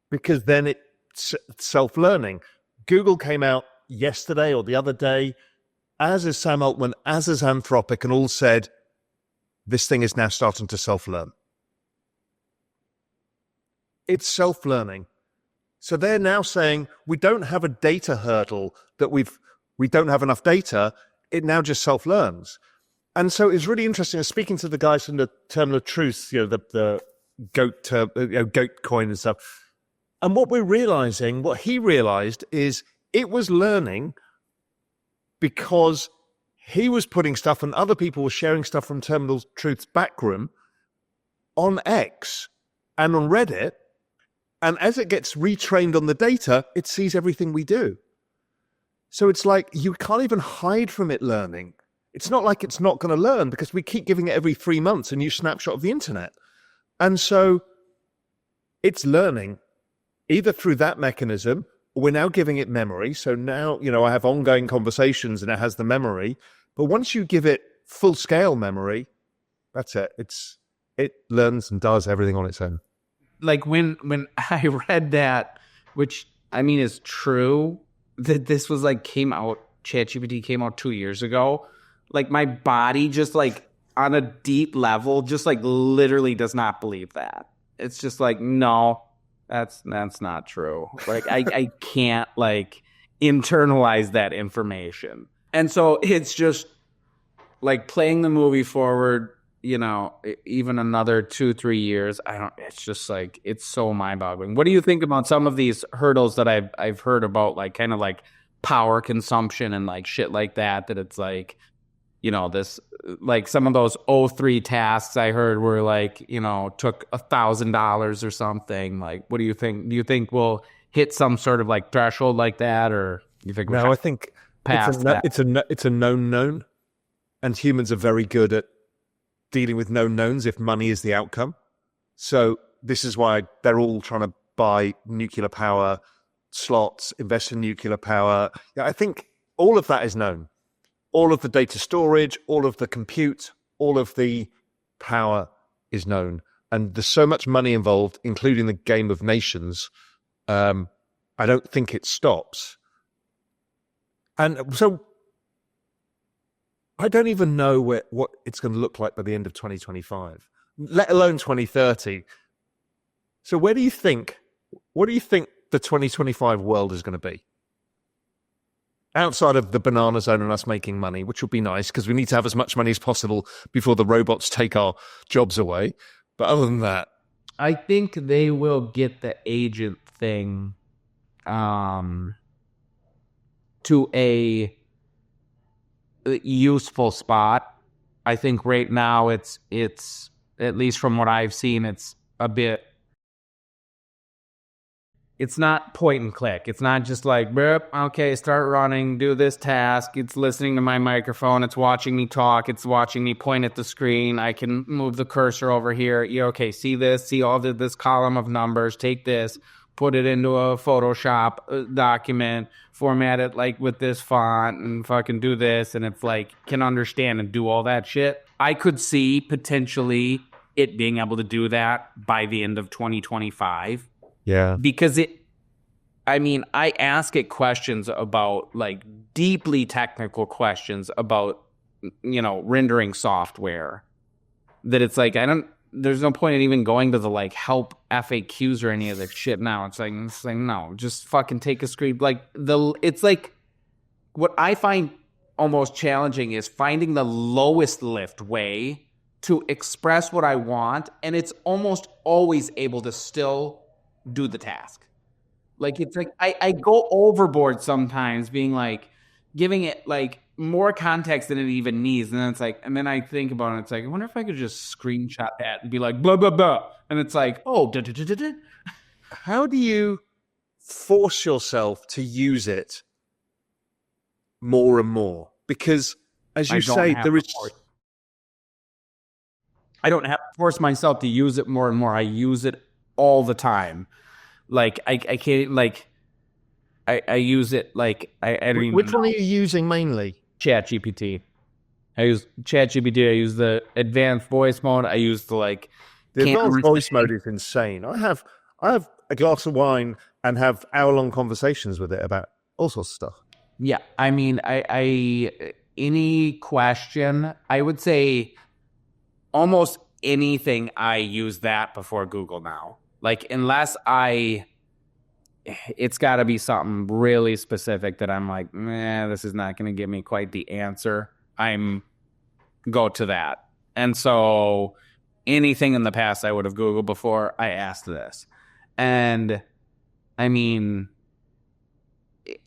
because then it's self-learning. Google came out yesterday or the other day, as is Sam Altman, as is Anthropic, and all said, this thing is now starting to self-learn. It's self-learning. So they're now saying, we don't have a data hurdle that we don't have enough data. It now just self-learns. And so it's really interesting. I was speaking to the guys from the Terminal of Truth, the goat coin and stuff. And what he realized is it was learning because he was putting stuff and other people were sharing stuff from Terminal Truth's backroom on X and on Reddit. And as it gets retrained on the data, it sees everything we do. So it's like you can't even hide from it learning. It's not like it's not going to learn because we keep giving it every 3 months a new snapshot of the internet. And so it's learning either through that mechanism, or we're now giving it memory. So now, I have ongoing conversations and it has the memory. But once you give it full scale memory, that's it. It learns and does everything on its own. Like when I read that, which I mean is true, that this was like ChatGPT came out 2 years ago. Like my body just like on a deep level, just like literally does not believe that. It's just like, no, that's not true. Like I can't like internalize that information. And so it's just like playing the movie forward, even another 2-3 years. It's just like, it's so mind boggling. What do you think about some of these hurdles that I've heard about, like kind of like power consumption and like shit like that it's like, this, like some of those O3 tasks I heard were like, took $1,000 or something. Like, what do you think? Do you think we'll hit some sort of like threshold like that, or you think? No, I think it's a known, and humans are very good at dealing with known knowns if money is the outcome. So this is why they're all trying to buy nuclear power slots, invest in nuclear power. I think all of that is known. All of the data storage, all of the compute, all of the power is known. And there's so much money involved, including the game of nations. I don't think it stops. And so I don't even know what it's going to look like by the end of 2025, let alone 2030. So what do you think the 2025 world is going to be? Outside of the banana zone and us making money, which will be nice because we need to have as much money as possible before the robots take our jobs away. But other than that, I think they will get the agent thing to a useful spot. I think right now it's at least from what I've seen, it's a bit. It's not point and click. It's not just like, okay, start running, do this task. It's listening to my microphone. It's watching me talk. It's watching me point at the screen. I can move the cursor over here. Okay, see this? See all this column of numbers. Take this, put it into a Photoshop document, format it like with this font, and fucking do this. And it's like, can understand and do all that shit. I could see potentially it being able to do that by the end of 2025. Yeah. Because I ask it questions about, like, deeply technical questions about, rendering software that it's like, there's no point in even going to the, like, help FAQs or any of this shit now. It's like, no, just fucking take a screen. Like, it's like, what I find almost challenging is finding the lowest lift way to express what I want. And it's almost always able to still do the task. Like, it's like I go overboard sometimes, being like, giving it like more context than it even needs. And then it's like, and then I think about it, it's like, I wonder if I could just screenshot that and be like, blah, blah, blah. And it's like, oh, How do you force yourself to use it more and more? Because, as you say, there is. I don't have to force myself to use it more and more. I use it all the time. Like, I can't, like, I use it, like, I don't even know. Which one are you using mainly? ChatGPT. I use ChatGPT. I use the advanced voice mode. I use the, like, the advanced voice mode is insane. I have a glass of wine and have hour-long conversations with it about all sorts of stuff. Yeah, I mean, I any question, I would say almost anything, I use that before Google now. Like, unless it's got to be something really specific that I'm like, this is not going to give me quite the answer. Go to that. And so anything in the past I would have Googled before, I asked this. And I mean,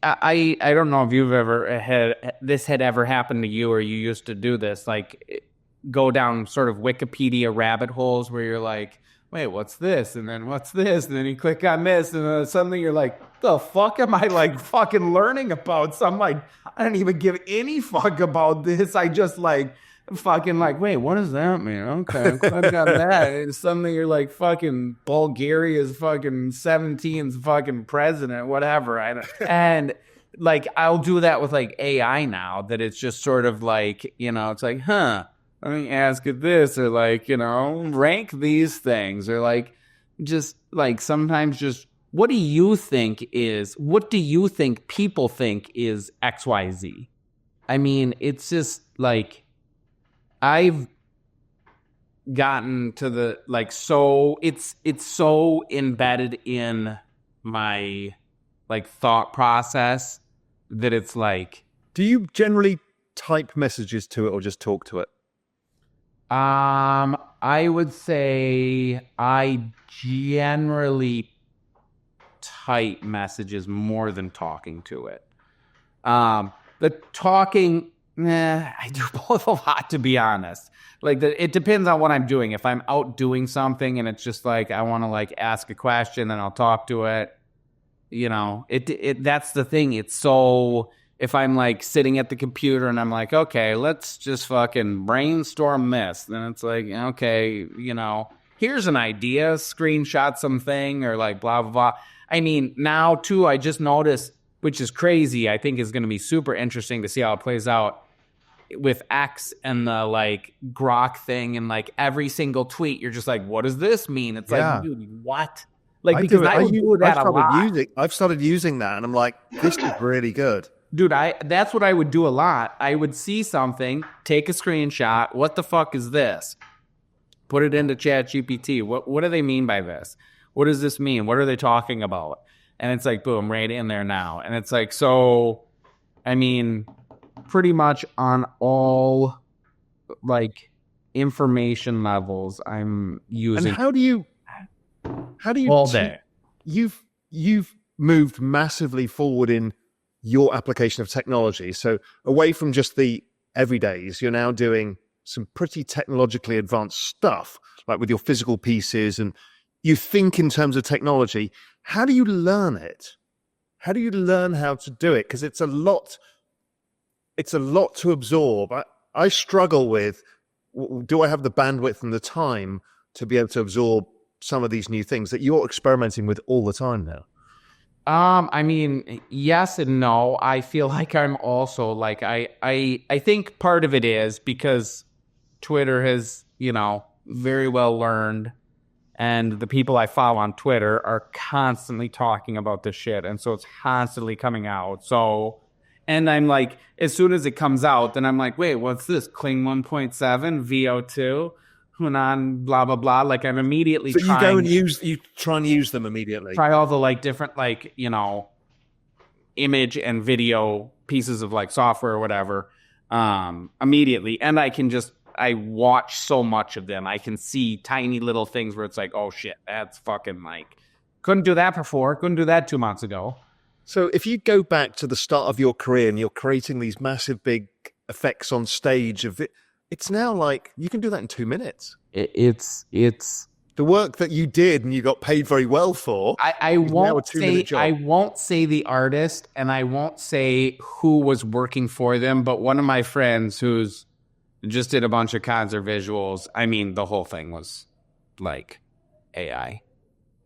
I don't know if you've ever had ever happened to you, or you used to do this, like, go down sort of Wikipedia rabbit holes where you're like, wait, what's this? And then what's this? And then you click on this, and then suddenly you're like, the fuck am I, like, fucking learning about? So I'm like, I don't even give any fuck about this. I just, like, fucking, like, wait, what does that mean? Okay, click on that. And suddenly you're like, fucking Bulgaria's fucking 17th fucking president, whatever. And like, I'll do that with, like, AI now, that it's just sort of like, it's like, let me ask it this, or, like, rank these things, or, like, just, like, sometimes just, what do you think people think is XYZ? I mean, it's just, like, I've gotten to the, like, so it's so embedded in my, like, thought process that it's like. Do you generally type messages to it or just talk to it? I would say I generally type messages more than talking to it. The talking, I do both a lot, to be honest. Like, it depends on what I'm doing. If I'm out doing something and it's just like, I want to, like, ask a question, then I'll talk to it. That's the thing. It's so. If I'm, like, sitting at the computer and I'm like, okay, let's just fucking brainstorm this, then it's like, okay, here's an idea, screenshot something, or, like, blah, blah, blah. I mean, now, too, I just noticed, which is crazy, I think is going to be super interesting to see how it plays out with X and the, like, Grok thing, and, like, every single tweet, you're just like, what does this mean? It's like, dude, what? Like, because I do that a lot. I've started using that, and I'm like, this is really good. Dude, that's what I would do a lot. I would see something, take a screenshot. What the fuck is this? Put it into ChatGPT. What do they mean by this? What does this mean? What are they talking about? And it's like, boom, right in there now. And it's like, so, I mean, pretty much on all, like, information levels, I'm using. And how do you all day? You've moved massively forward in your application of technology. So away from just the everydays, you're now doing some pretty technologically advanced stuff, like with your physical pieces, and you think in terms of technology. How do you learn it? How do you learn how to do it? Because it's a lot to absorb. I struggle with, do I have the bandwidth and the time to be able to absorb some of these new things that you're experimenting with all the time now? I mean, yes and no. I feel like I'm also like, I think part of it is because Twitter has, very well learned, and the people I follow on Twitter are constantly talking about this shit. And so it's constantly coming out. So, and I'm like, as soon as it comes out, then I'm like, wait, what's this? Kling 1.7, VO2, Hunan, blah, blah, blah. Like I'm immediately you go and you try and use them immediately. Try all the like different, like, image and video pieces of like software or whatever, immediately. And I watch so much of them. I can see tiny little things where it's like, oh shit, that's fucking like, couldn't do that before. Couldn't do that 2 months ago. So if you go back to the start of your career and you're creating these massive big effects on stage it's now like you can do that in 2 minutes. It's the work that you did and you got paid very well for. I won't say the artist, and I won't say who was working for them, but one of my friends who's just did a bunch of concert visuals. I mean, the whole thing was like AI.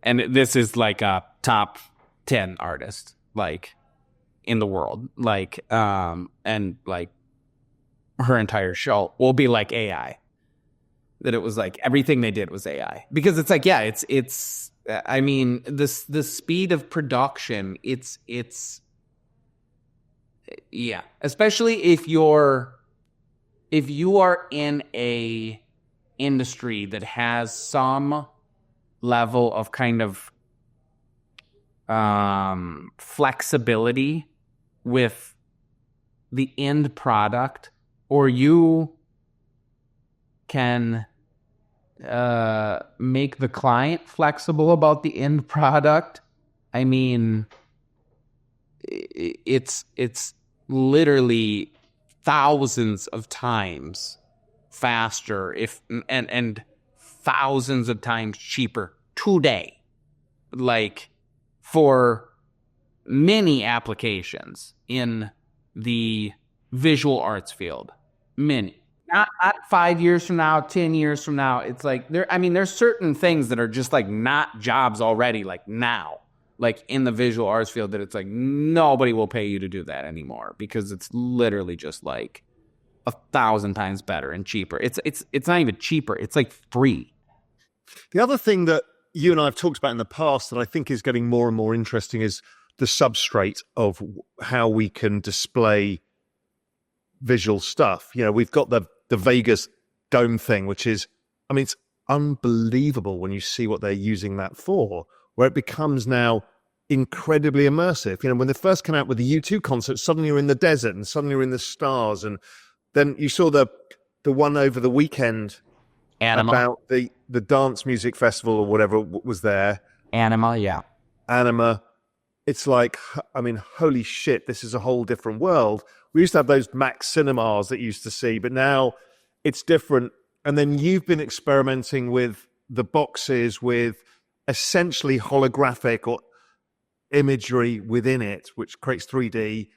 And this is like a top 10 artist, like in the world. Like, and like her entire show will be like AI. That it was like everything they did was AI. Because it's like, yeah, it's I mean, the speed of production, it's yeah. Especially if you are in a industry that has some level of kind of flexibility with the end product, or you can make the client flexible about the end product. I mean, it's literally thousands of times faster and thousands of times cheaper today, like for many applications in the visual arts field. Many, not 5 years from now, 10 years from now. It's like there's certain things that are just like not jobs already, like now, like in the visual arts field, that it's like nobody will pay you to do that anymore because it's literally just like 1,000 times better and cheaper. It's not even cheaper. It's like free. The other thing that you and I have talked about in the past that I think is getting more and more interesting is the substrate of how we can display visual stuff. We've got the Vegas dome thing, which is, I mean, it's unbelievable when you see what they're using that for, where it becomes now incredibly immersive. When they first came out with the U2 concert, suddenly you're in the desert and suddenly you're in the stars. And then you saw the one over the weekend Anima. About the dance music festival or whatever was there. Anima, yeah. Anima. It's like, I mean, holy shit, this is a whole different world. We used to have those Max Cinemas that you used to see, but now it's different. And then you've been experimenting with the boxes with essentially holographic or imagery within it, which creates 3D.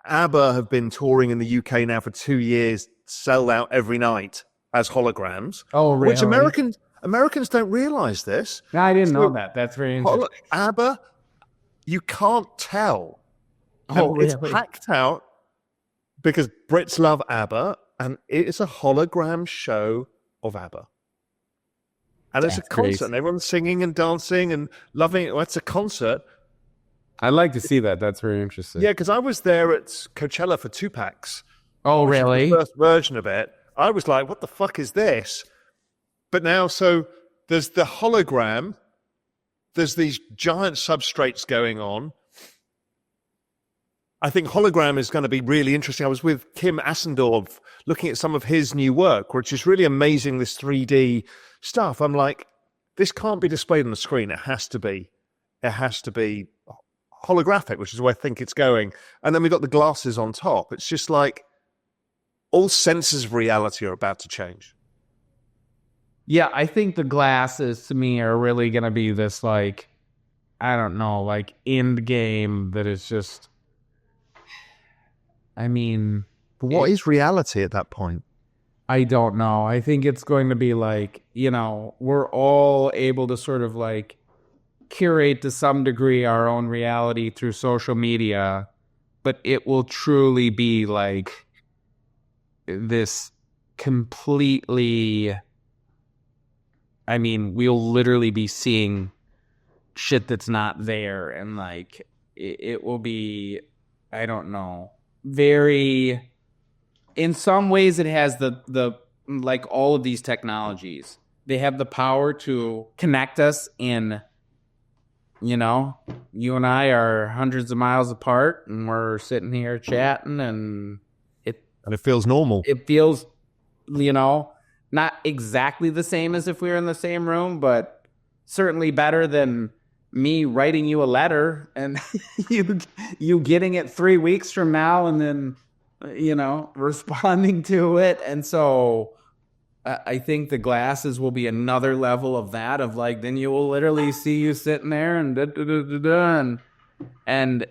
ABBA have been touring in the UK now for 2 years, sell out every night as holograms. Oh, really? Which Americans don't realize this. No, I didn't know that. That's very interesting. ABBA, you can't tell. Oh, really? It's packed out because Brits love ABBA, and it is a hologram show of ABBA. And it's a concert, crazy. and everyone's singing and dancing and loving it. Well, it's a concert. I'd like to see that. That's very interesting. Yeah, because I was there at Coachella for Tupac's. Oh, really? The first version of it. I was like, what the fuck is this? But now, so there's the hologram. There's these giant substrates going on. I think hologram is going to be really interesting. I was with Kim Assendorf looking at some of his new work, which is really amazing, this 3D stuff. I'm like, this can't be displayed on the screen. It has to be holographic, which is where I think it's going. And then we've got the glasses on top. It's just like, all senses of reality are about to change. Yeah, I think the glasses to me are really going to be this, like, I don't know, like end game that is just, I mean, But what is reality at that point? I don't know. I think it's going to be like, we're all able to sort of like curate to some degree our own reality through social media, but it will truly be like this completely, I mean, we'll literally be seeing shit that's not there, and like it will be, I don't know, very, in some ways it has the like all of these technologies, they have the power to connect us in, you and I are hundreds of miles apart and we're sitting here chatting, and it feels normal. It feels, not exactly the same as if we were in the same room, but certainly better than me writing you a letter and you getting it 3 weeks from now and then, responding to it. And so I think the glasses will be another level of that, of like, then you will literally see you sitting there and and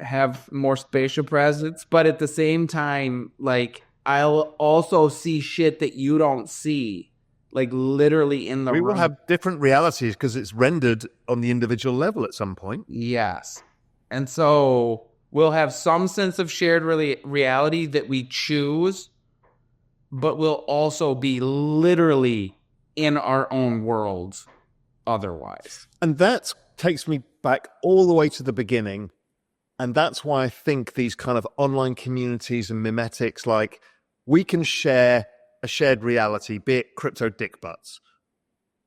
have more spatial presence. But at the same time, like, I'll also see shit that you don't see, like literally in the room. We will have different realities because it's rendered on the individual level at some point. Yes. And so we'll have some sense of shared reality that we choose, but we'll also be literally in our own worlds otherwise. And that takes me back all the way to the beginning. And that's why I think these kind of online communities and memetics, like, we can share a shared reality, be it crypto dick butts,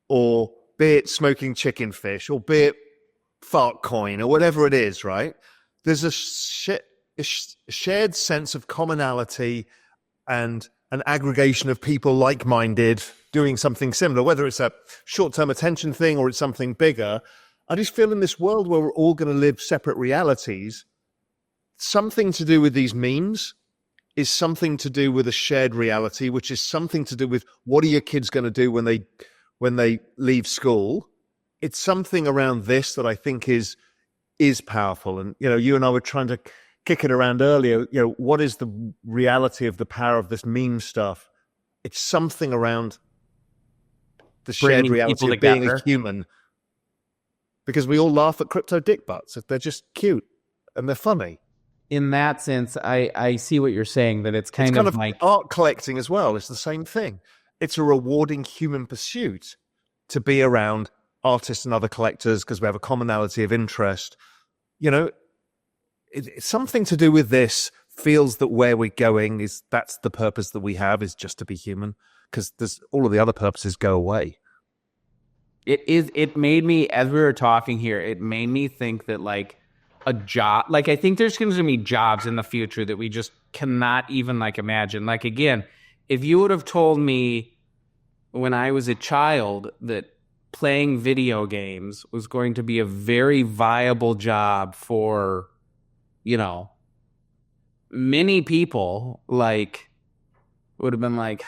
or be it smoking chicken fish, or be it fart coin, or whatever it is, right? There's a shared sense of commonality and an aggregation of people like-minded doing something similar, whether it's a short-term attention thing or it's something bigger. I just feel in this world where we're all going to live separate realities, something to do with these memes is something to do with a shared reality, which is something to do with what are your kids going to do when they leave school. It's something around this that I think is powerful. And, you and I were trying to kick it around earlier. What is the reality of the power of this meme stuff? It's something around the shared reality of being a human. Because we all laugh at crypto dick butts. They're just cute and they're funny. In that sense, I see what you're saying, that it's kind of like art collecting as well. It's the same thing. It's a rewarding human pursuit to be around artists and other collectors because we have a commonality of interest. It's something to do with this feels that where we're going that's the purpose that we have, is just to be human, because there's all of the other purposes go away. It made me, as we were talking here, it made me think that like a job, like I think there's going to be jobs in the future that we just cannot even like imagine. Like, again, if you would have told me when I was a child that playing video games was going to be a very viable job for, many people, like, would have been like,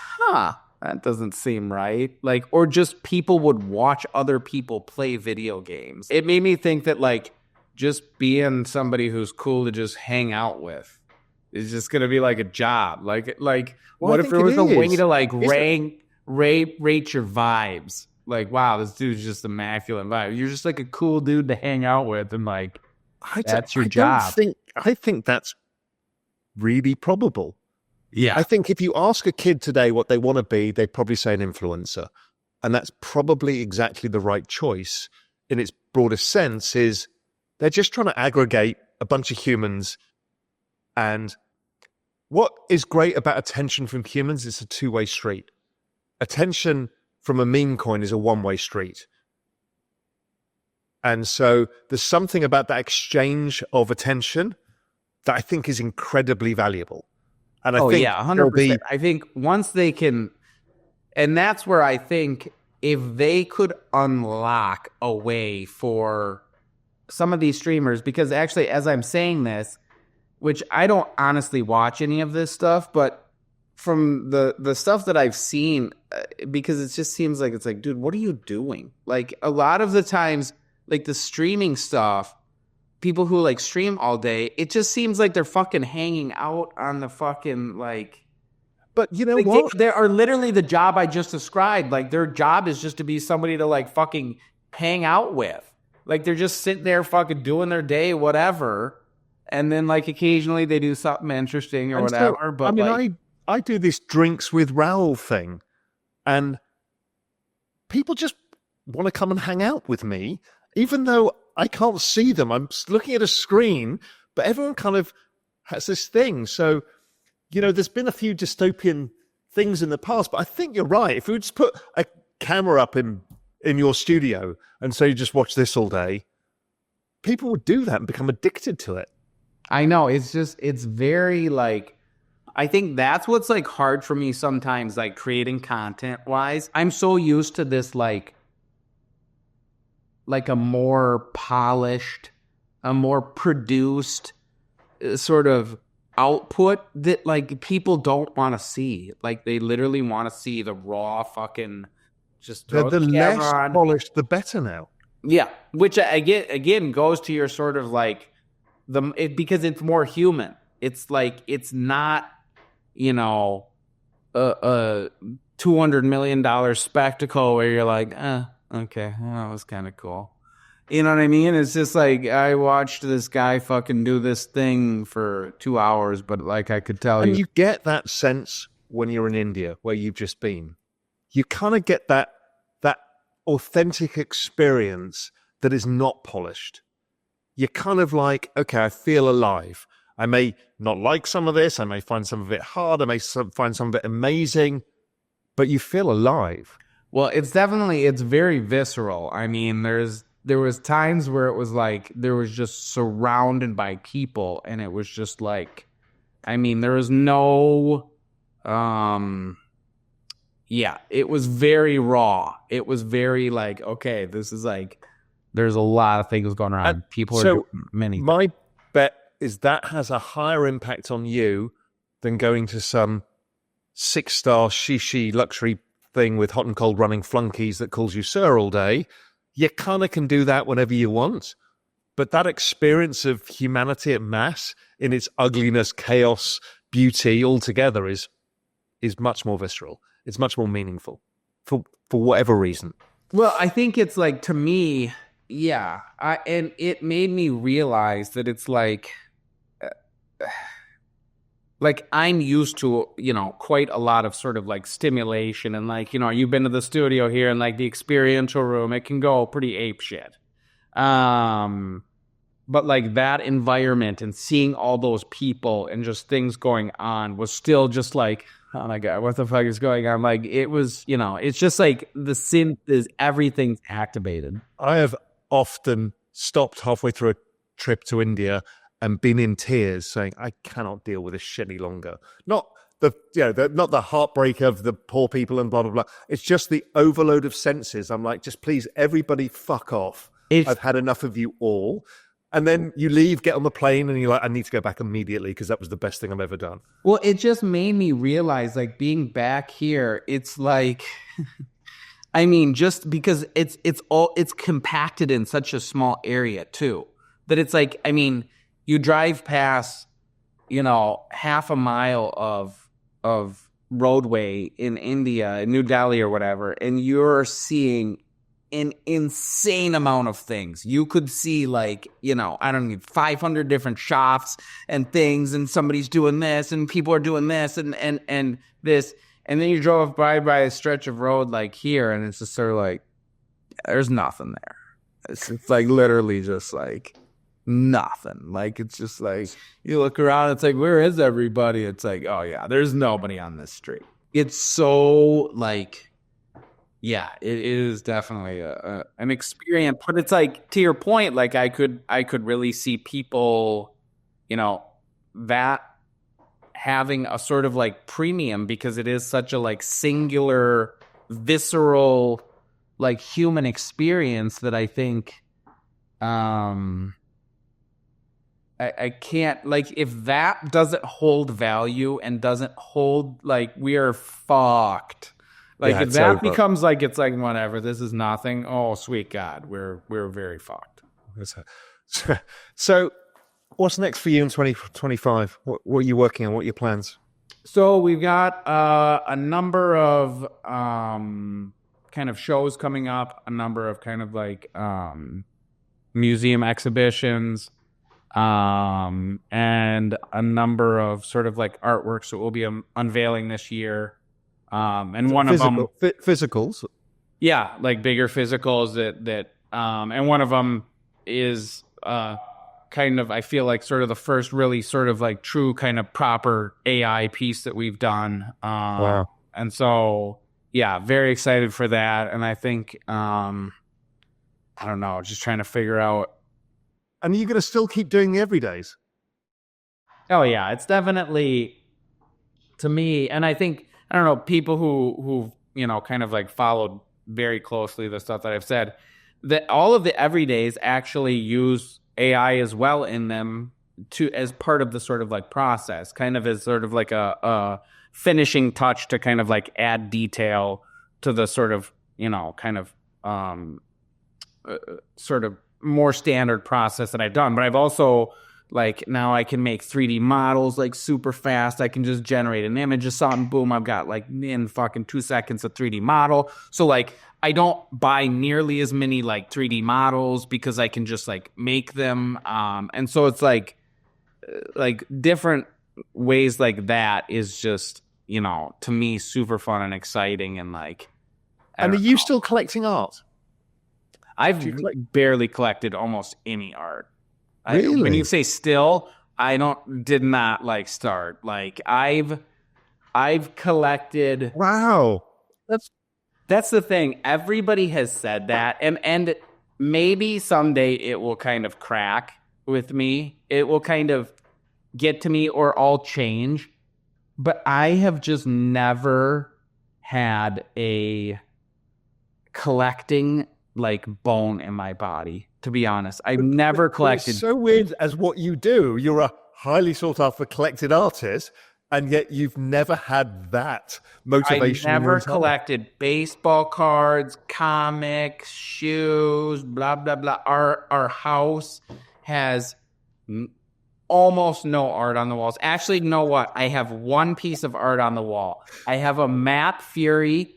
that doesn't seem right. Like, or just people would watch other people play video games. It made me think that like just being somebody who's cool to just hang out with is just going to be like a job. Like, what if there was a way to like rate your vibes? Like, wow, this dude's just immaculate vibe. You're just like a cool dude to hang out with, and like, that's your job. I think that's really probable. Yeah. I think if you ask a kid today what they want to be, they'd probably say an influencer. And that's probably exactly the right choice in its broadest sense. Is they're just trying to aggregate a bunch of humans. And what is great about attention from humans is a two-way street. Attention from a meme coin is a one-way street. And so there's something about that exchange of attention that I think is incredibly valuable. And I think 100%. I think once they can, and that's where I think if they could unlock a way for some of these streamers, because actually, as I'm saying this, which I don't honestly watch any of this stuff, but from the stuff that I've seen, because it just seems like it's like, dude, what are you doing? Like a lot of the times, like the streaming stuff, people who like stream all day, it just seems like they're fucking hanging out on the fucking like. But you know like what? They are literally the job I just described. Like their job is just to be somebody to like fucking hang out with. Like they're just sitting there fucking doing their day, whatever. And then like occasionally they do something interesting or whatever. So, but I mean, like, I do this drinks with Raoul thing, and people just want to come and hang out with me, even though I can't see them. I'm looking at a screen, but everyone kind of has this thing. So, you know, there's been a few dystopian things in the past, but I think you're right. If we just put a camera up in your studio and say you just watch this all day, people would do that and become addicted to it. I know, it's very like, I think that's what's like hard for me sometimes, like creating content wise. I'm so used to this like a more polished, a more produced sort of output that like people don't want to see. Like they literally want to see the raw fucking just throw the camera less on. polished, the better now. Yeah, which again goes to your sort of like because it's more human. It's like it's not, you know, a $200 million spectacle where you're like, okay, that was kind of cool. You know what I mean? It's just like I watched this guy fucking do this thing for 2 hours, but like I could tell And you get that sense when you're in India, where you've just been. You kind of get that authentic experience that is not polished. You're kind of like, okay, I feel alive. I may not like some of this. I may find some of it hard. I may find some of it amazing, but you feel alive. Well, it's very visceral. I mean, there was times where it was like there was just surrounded by people, and it was just like, I mean, there was no, yeah, it was very raw. It was very like, okay, this is like, there's a lot of things going on. People are doing many. My bet is that has a higher impact on you than going to some 6-star shishi luxury thing with hot and cold running flunkies that calls you sir all day. You kind of can do that whenever you want. But that experience of humanity at mass in its ugliness, chaos, beauty all together is much more visceral. It's much more meaningful for whatever reason. Well, I think it's like, to me, yeah. And it made me realize that it's like I'm used to, you know, quite a lot of sort of like stimulation, and like, you know, you've been to the studio here and like the experiential room, it can go pretty ape shit. But like that environment and seeing all those people and just things going on was still just like, oh my God, what the fuck is going on? Like it was, you know, it's just like the synth is, everything's activated. I have often stopped halfway through a trip to India and been in tears saying, I cannot deal with this shit any longer. Not not the heartbreak of the poor people and blah, blah, blah. It's just the overload of senses. I'm like, just please, everybody fuck off. I've had enough of you all. And then you leave, get on the plane, and you're like, I need to go back immediately because that was the best thing I've ever done. Well, it just made me realize, like, being back here, it's like, I mean, just because it's compacted in such a small area too, that it's like, I mean, you drive past, you know, half a mile of roadway in India, in New Delhi or whatever, and you're seeing an insane amount of things. You could see, like, you know, I don't know, 500 different shops and things, and somebody's doing this and people are doing this and this. And then you drove by a stretch of road like here, and it's just sort of like, there's nothing there. It's like literally just like nothing. Like, it's just like, you look around, it's like, where is everybody? It's like, oh yeah, there's nobody on this street. It's so like, yeah, it is definitely an experience. But it's like, to your point, like I could really see people, you know, that having a sort of like premium, because it is such a like singular, visceral, like human experience that I think I can't, like, if that doesn't hold value and doesn't hold, like, we are fucked. Like, Yeah, if it's that over. becomes like, it's like, whatever, this is nothing. Oh, sweet God, we're very fucked. So, what's next for you in 2025? What are you working on? What are your plans? So we've got a number of kind of shows coming up, a number of kind of like museum exhibitions, and a number of sort of like artworks that we'll be unveiling this year. And one of them, physicals. yeah, like bigger physicals that and one of them is kind of, I feel like, sort of the first really sort of like true kind of proper AI piece that we've done. Wow. And so, yeah, very excited for that. And I think, I don't know, just trying to figure out. And are you going to still keep doing the everydays? Oh yeah, it's definitely, to me, and I think, I don't know, people who've, you know, kind of like followed very closely the stuff that I've said, that all of the everydays actually use AI as well in them to, as part of the sort of like process, kind of as sort of like a finishing touch to kind of like add detail to the sort of, you know, kind of sort of more standard process that I've done. But I've also, like, now I can make 3D models like super fast. I can just generate an image of something. Boom, I've got like in fucking 2 seconds a 3D model. So like, I don't buy nearly as many like 3D models because I can just like make them. And so it's like different ways like that is just, you know, to me, super fun and exciting. And like, and are you still collecting art? I've barely collected almost any art. Really? When you say still, did not like start. Like I've collected. Wow. That's the thing. Everybody has said that, and maybe someday it will kind of crack with me. It will kind of get to me, or I'll change. But I have just never had a collecting like bone in my body, to be honest. I've never collected. It's so weird as what you do. You're a highly sought after collected artist, and yet you've never had that motivation. I never collected baseball cards, comics, shoes, blah, blah, blah. Our house has almost no art on the walls. Actually, you know what? I have one piece of art on the wall. I have a Matt Fury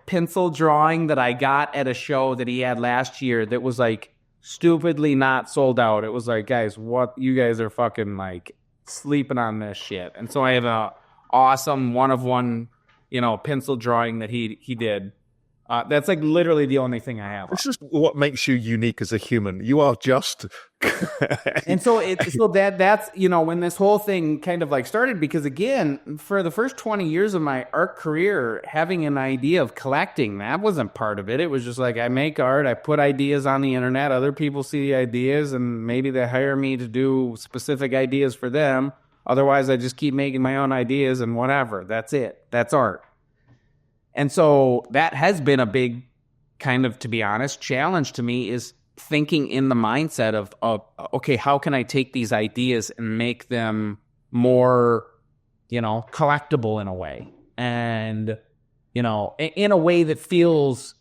pencil drawing that I got at a show that he had last year that was like stupidly not sold out. It was like, guys, what, you guys are fucking like sleeping on this shit. And so I have a awesome one of one, you know, pencil drawing that he did. That's like literally the only thing I have. This is what makes you unique as a human. You are just. And so that's, you know, when this whole thing kind of like started, because again, for the first 20 years of my art career, having an idea of collecting, that wasn't part of it. It was just like, I make art, I put ideas on the internet, other people see the ideas, and maybe they hire me to do specific ideas for them. Otherwise, I just keep making my own ideas and whatever. That's it. That's art. And so that has been a big kind of, to be honest, challenge to me, is thinking in the mindset of okay, how can I take these ideas and make them more, you know, collectible in a way, and, you know, in a way that feels,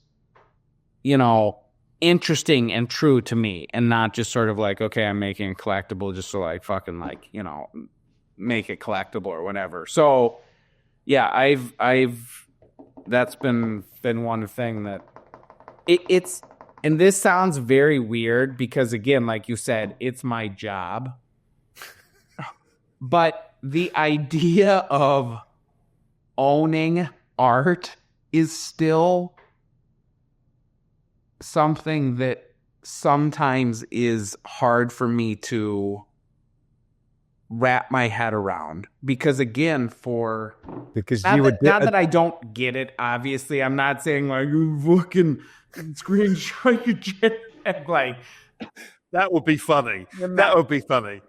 you know, interesting and true to me, and not just sort of like, okay, I'm making it collectible just to like fucking like, you know, make it collectible or whatever. So yeah, I've that's been one thing that it's, and this sounds very weird because, again, like you said, it's my job. But the idea of owning art is still something that sometimes is hard for me to wrap my head around, because again, not that I don't get it, obviously. I'm not saying like, you fucking screenshot your JPEG, like that would be funny. That would be funny.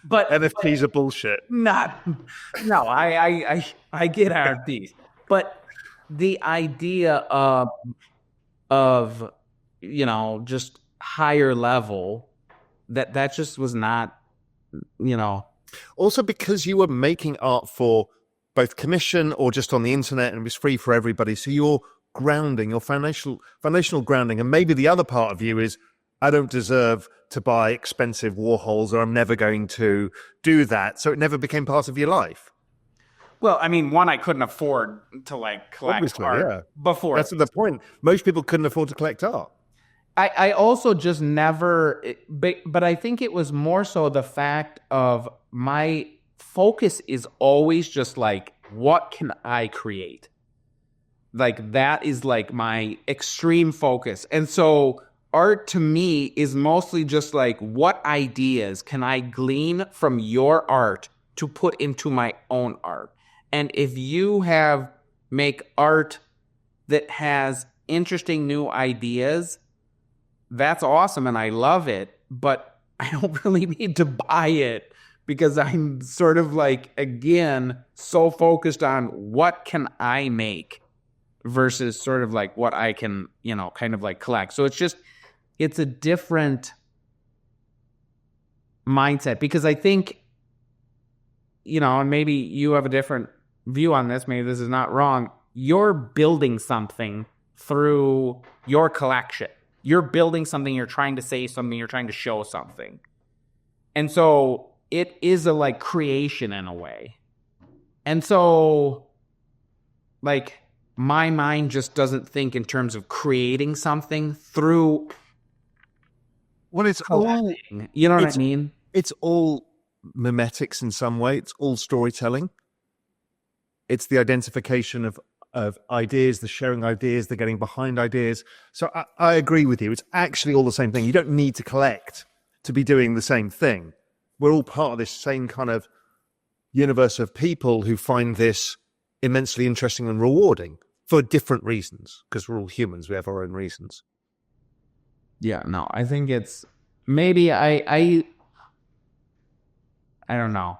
But NFTs are bullshit. No, I get NFTs, but the idea of, you know, just higher level, that just was not you know. Also, because you were making art for both commission or just on the internet, and it was free for everybody. So your grounding, your foundational grounding, and maybe the other part of you is, I don't deserve to buy expensive Warhols, or I'm never going to do that. So it never became part of your life. Well, I mean, one, I couldn't afford to like collect Obviously, art yeah. before. That's the point. Most people couldn't afford to collect art. I also just never, but I think it was more so the fact of my focus is always just like, what can I create? Like that is like my extreme focus. And so art to me is mostly just like, what ideas can I glean from your art to put into my own art? And if you make art that has interesting new ideas, that's awesome and I love it, but I don't really need to buy it because I'm sort of like, again, so focused on what can I make versus sort of like what I can, kind of like collect. So it's a different mindset because I think, and maybe you have a different view on this, maybe this is not wrong. You're building something through your collection. You're building something, you're trying to say something, you're trying to show something. And so it is a like creation in a way. And so like my mind just doesn't think in terms of creating something through collecting. You know what I mean? It's all memetics in some way. It's all storytelling. It's the identification of ideas, the sharing ideas, the getting behind ideas. So I agree with you. It's actually all the same thing. You don't need to collect to be doing the same thing. We're all part of this same kind of universe of people who find this immensely interesting and rewarding for different reasons, because we're all humans. We have our own reasons. Yeah, no, I think it's maybe I don't know.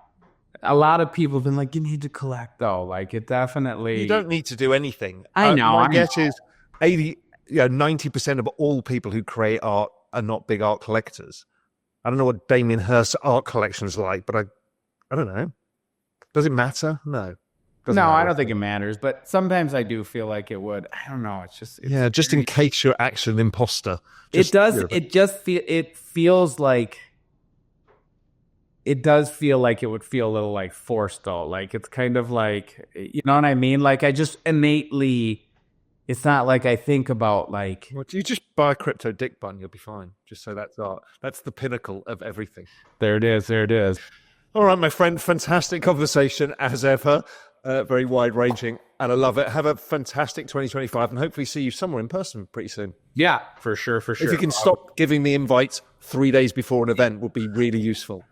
A lot of people have been like, you need to collect though. Like it definitely. You don't need to do anything. I know. My guess is 90% of all people who create art are not big art collectors. I don't know what Damien Hirst's art collection is like, but I don't know. Does it matter? No. No, I don't think it matters. But sometimes I do feel like it would. I don't know. It's just in case you're actually an imposter. It does. It feels like. It does feel like it would feel a little like forced though. Like it's kind of like, you know what I mean? Like I just innately, it's not like I think about like. Well, you just buy a crypto dick bun, you'll be fine. Just so that's art. That's the pinnacle of everything. There it is. There it is. All right, my friend. Fantastic conversation as ever. Very wide ranging and I love it. Have a fantastic 2025 and hopefully see you somewhere in person pretty soon. Yeah, for sure. If you can stop giving me invites 3 days before an event would be really useful.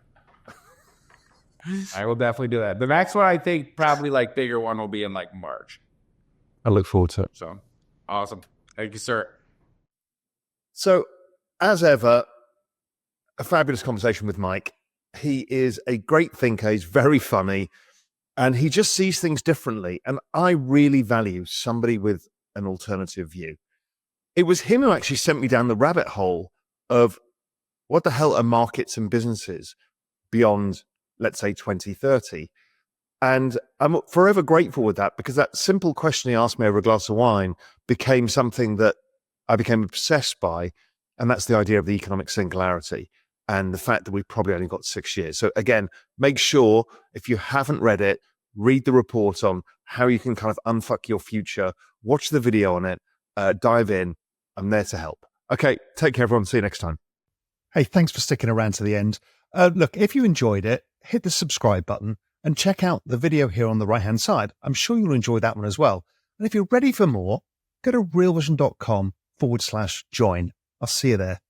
I will definitely do that. The next one, I think, probably like bigger one will be in like March. I look forward to it. So awesome. Thank you, sir. So, as ever, a fabulous conversation with Mike. He is a great thinker. He's very funny and he just sees things differently. And I really value somebody with an alternative view. It was him who actually sent me down the rabbit hole of what the hell are markets and businesses beyond, let's say, 2030. And I'm forever grateful with that because that simple question he asked me over a glass of wine became something that I became obsessed by. And that's the idea of the economic singularity and the fact that we've probably only got 6 years. So again, make sure if you haven't read it, read the report on how you can kind of unfuck your future, watch the video on it, dive in. I'm there to help. Okay, take care, everyone. See you next time. Hey, thanks for sticking around to the end. Look, if you enjoyed it, hit the subscribe button and check out the video here on the right-hand side. I'm sure you'll enjoy that one as well. And if you're ready for more, go to realvision.com/join. I'll see you there.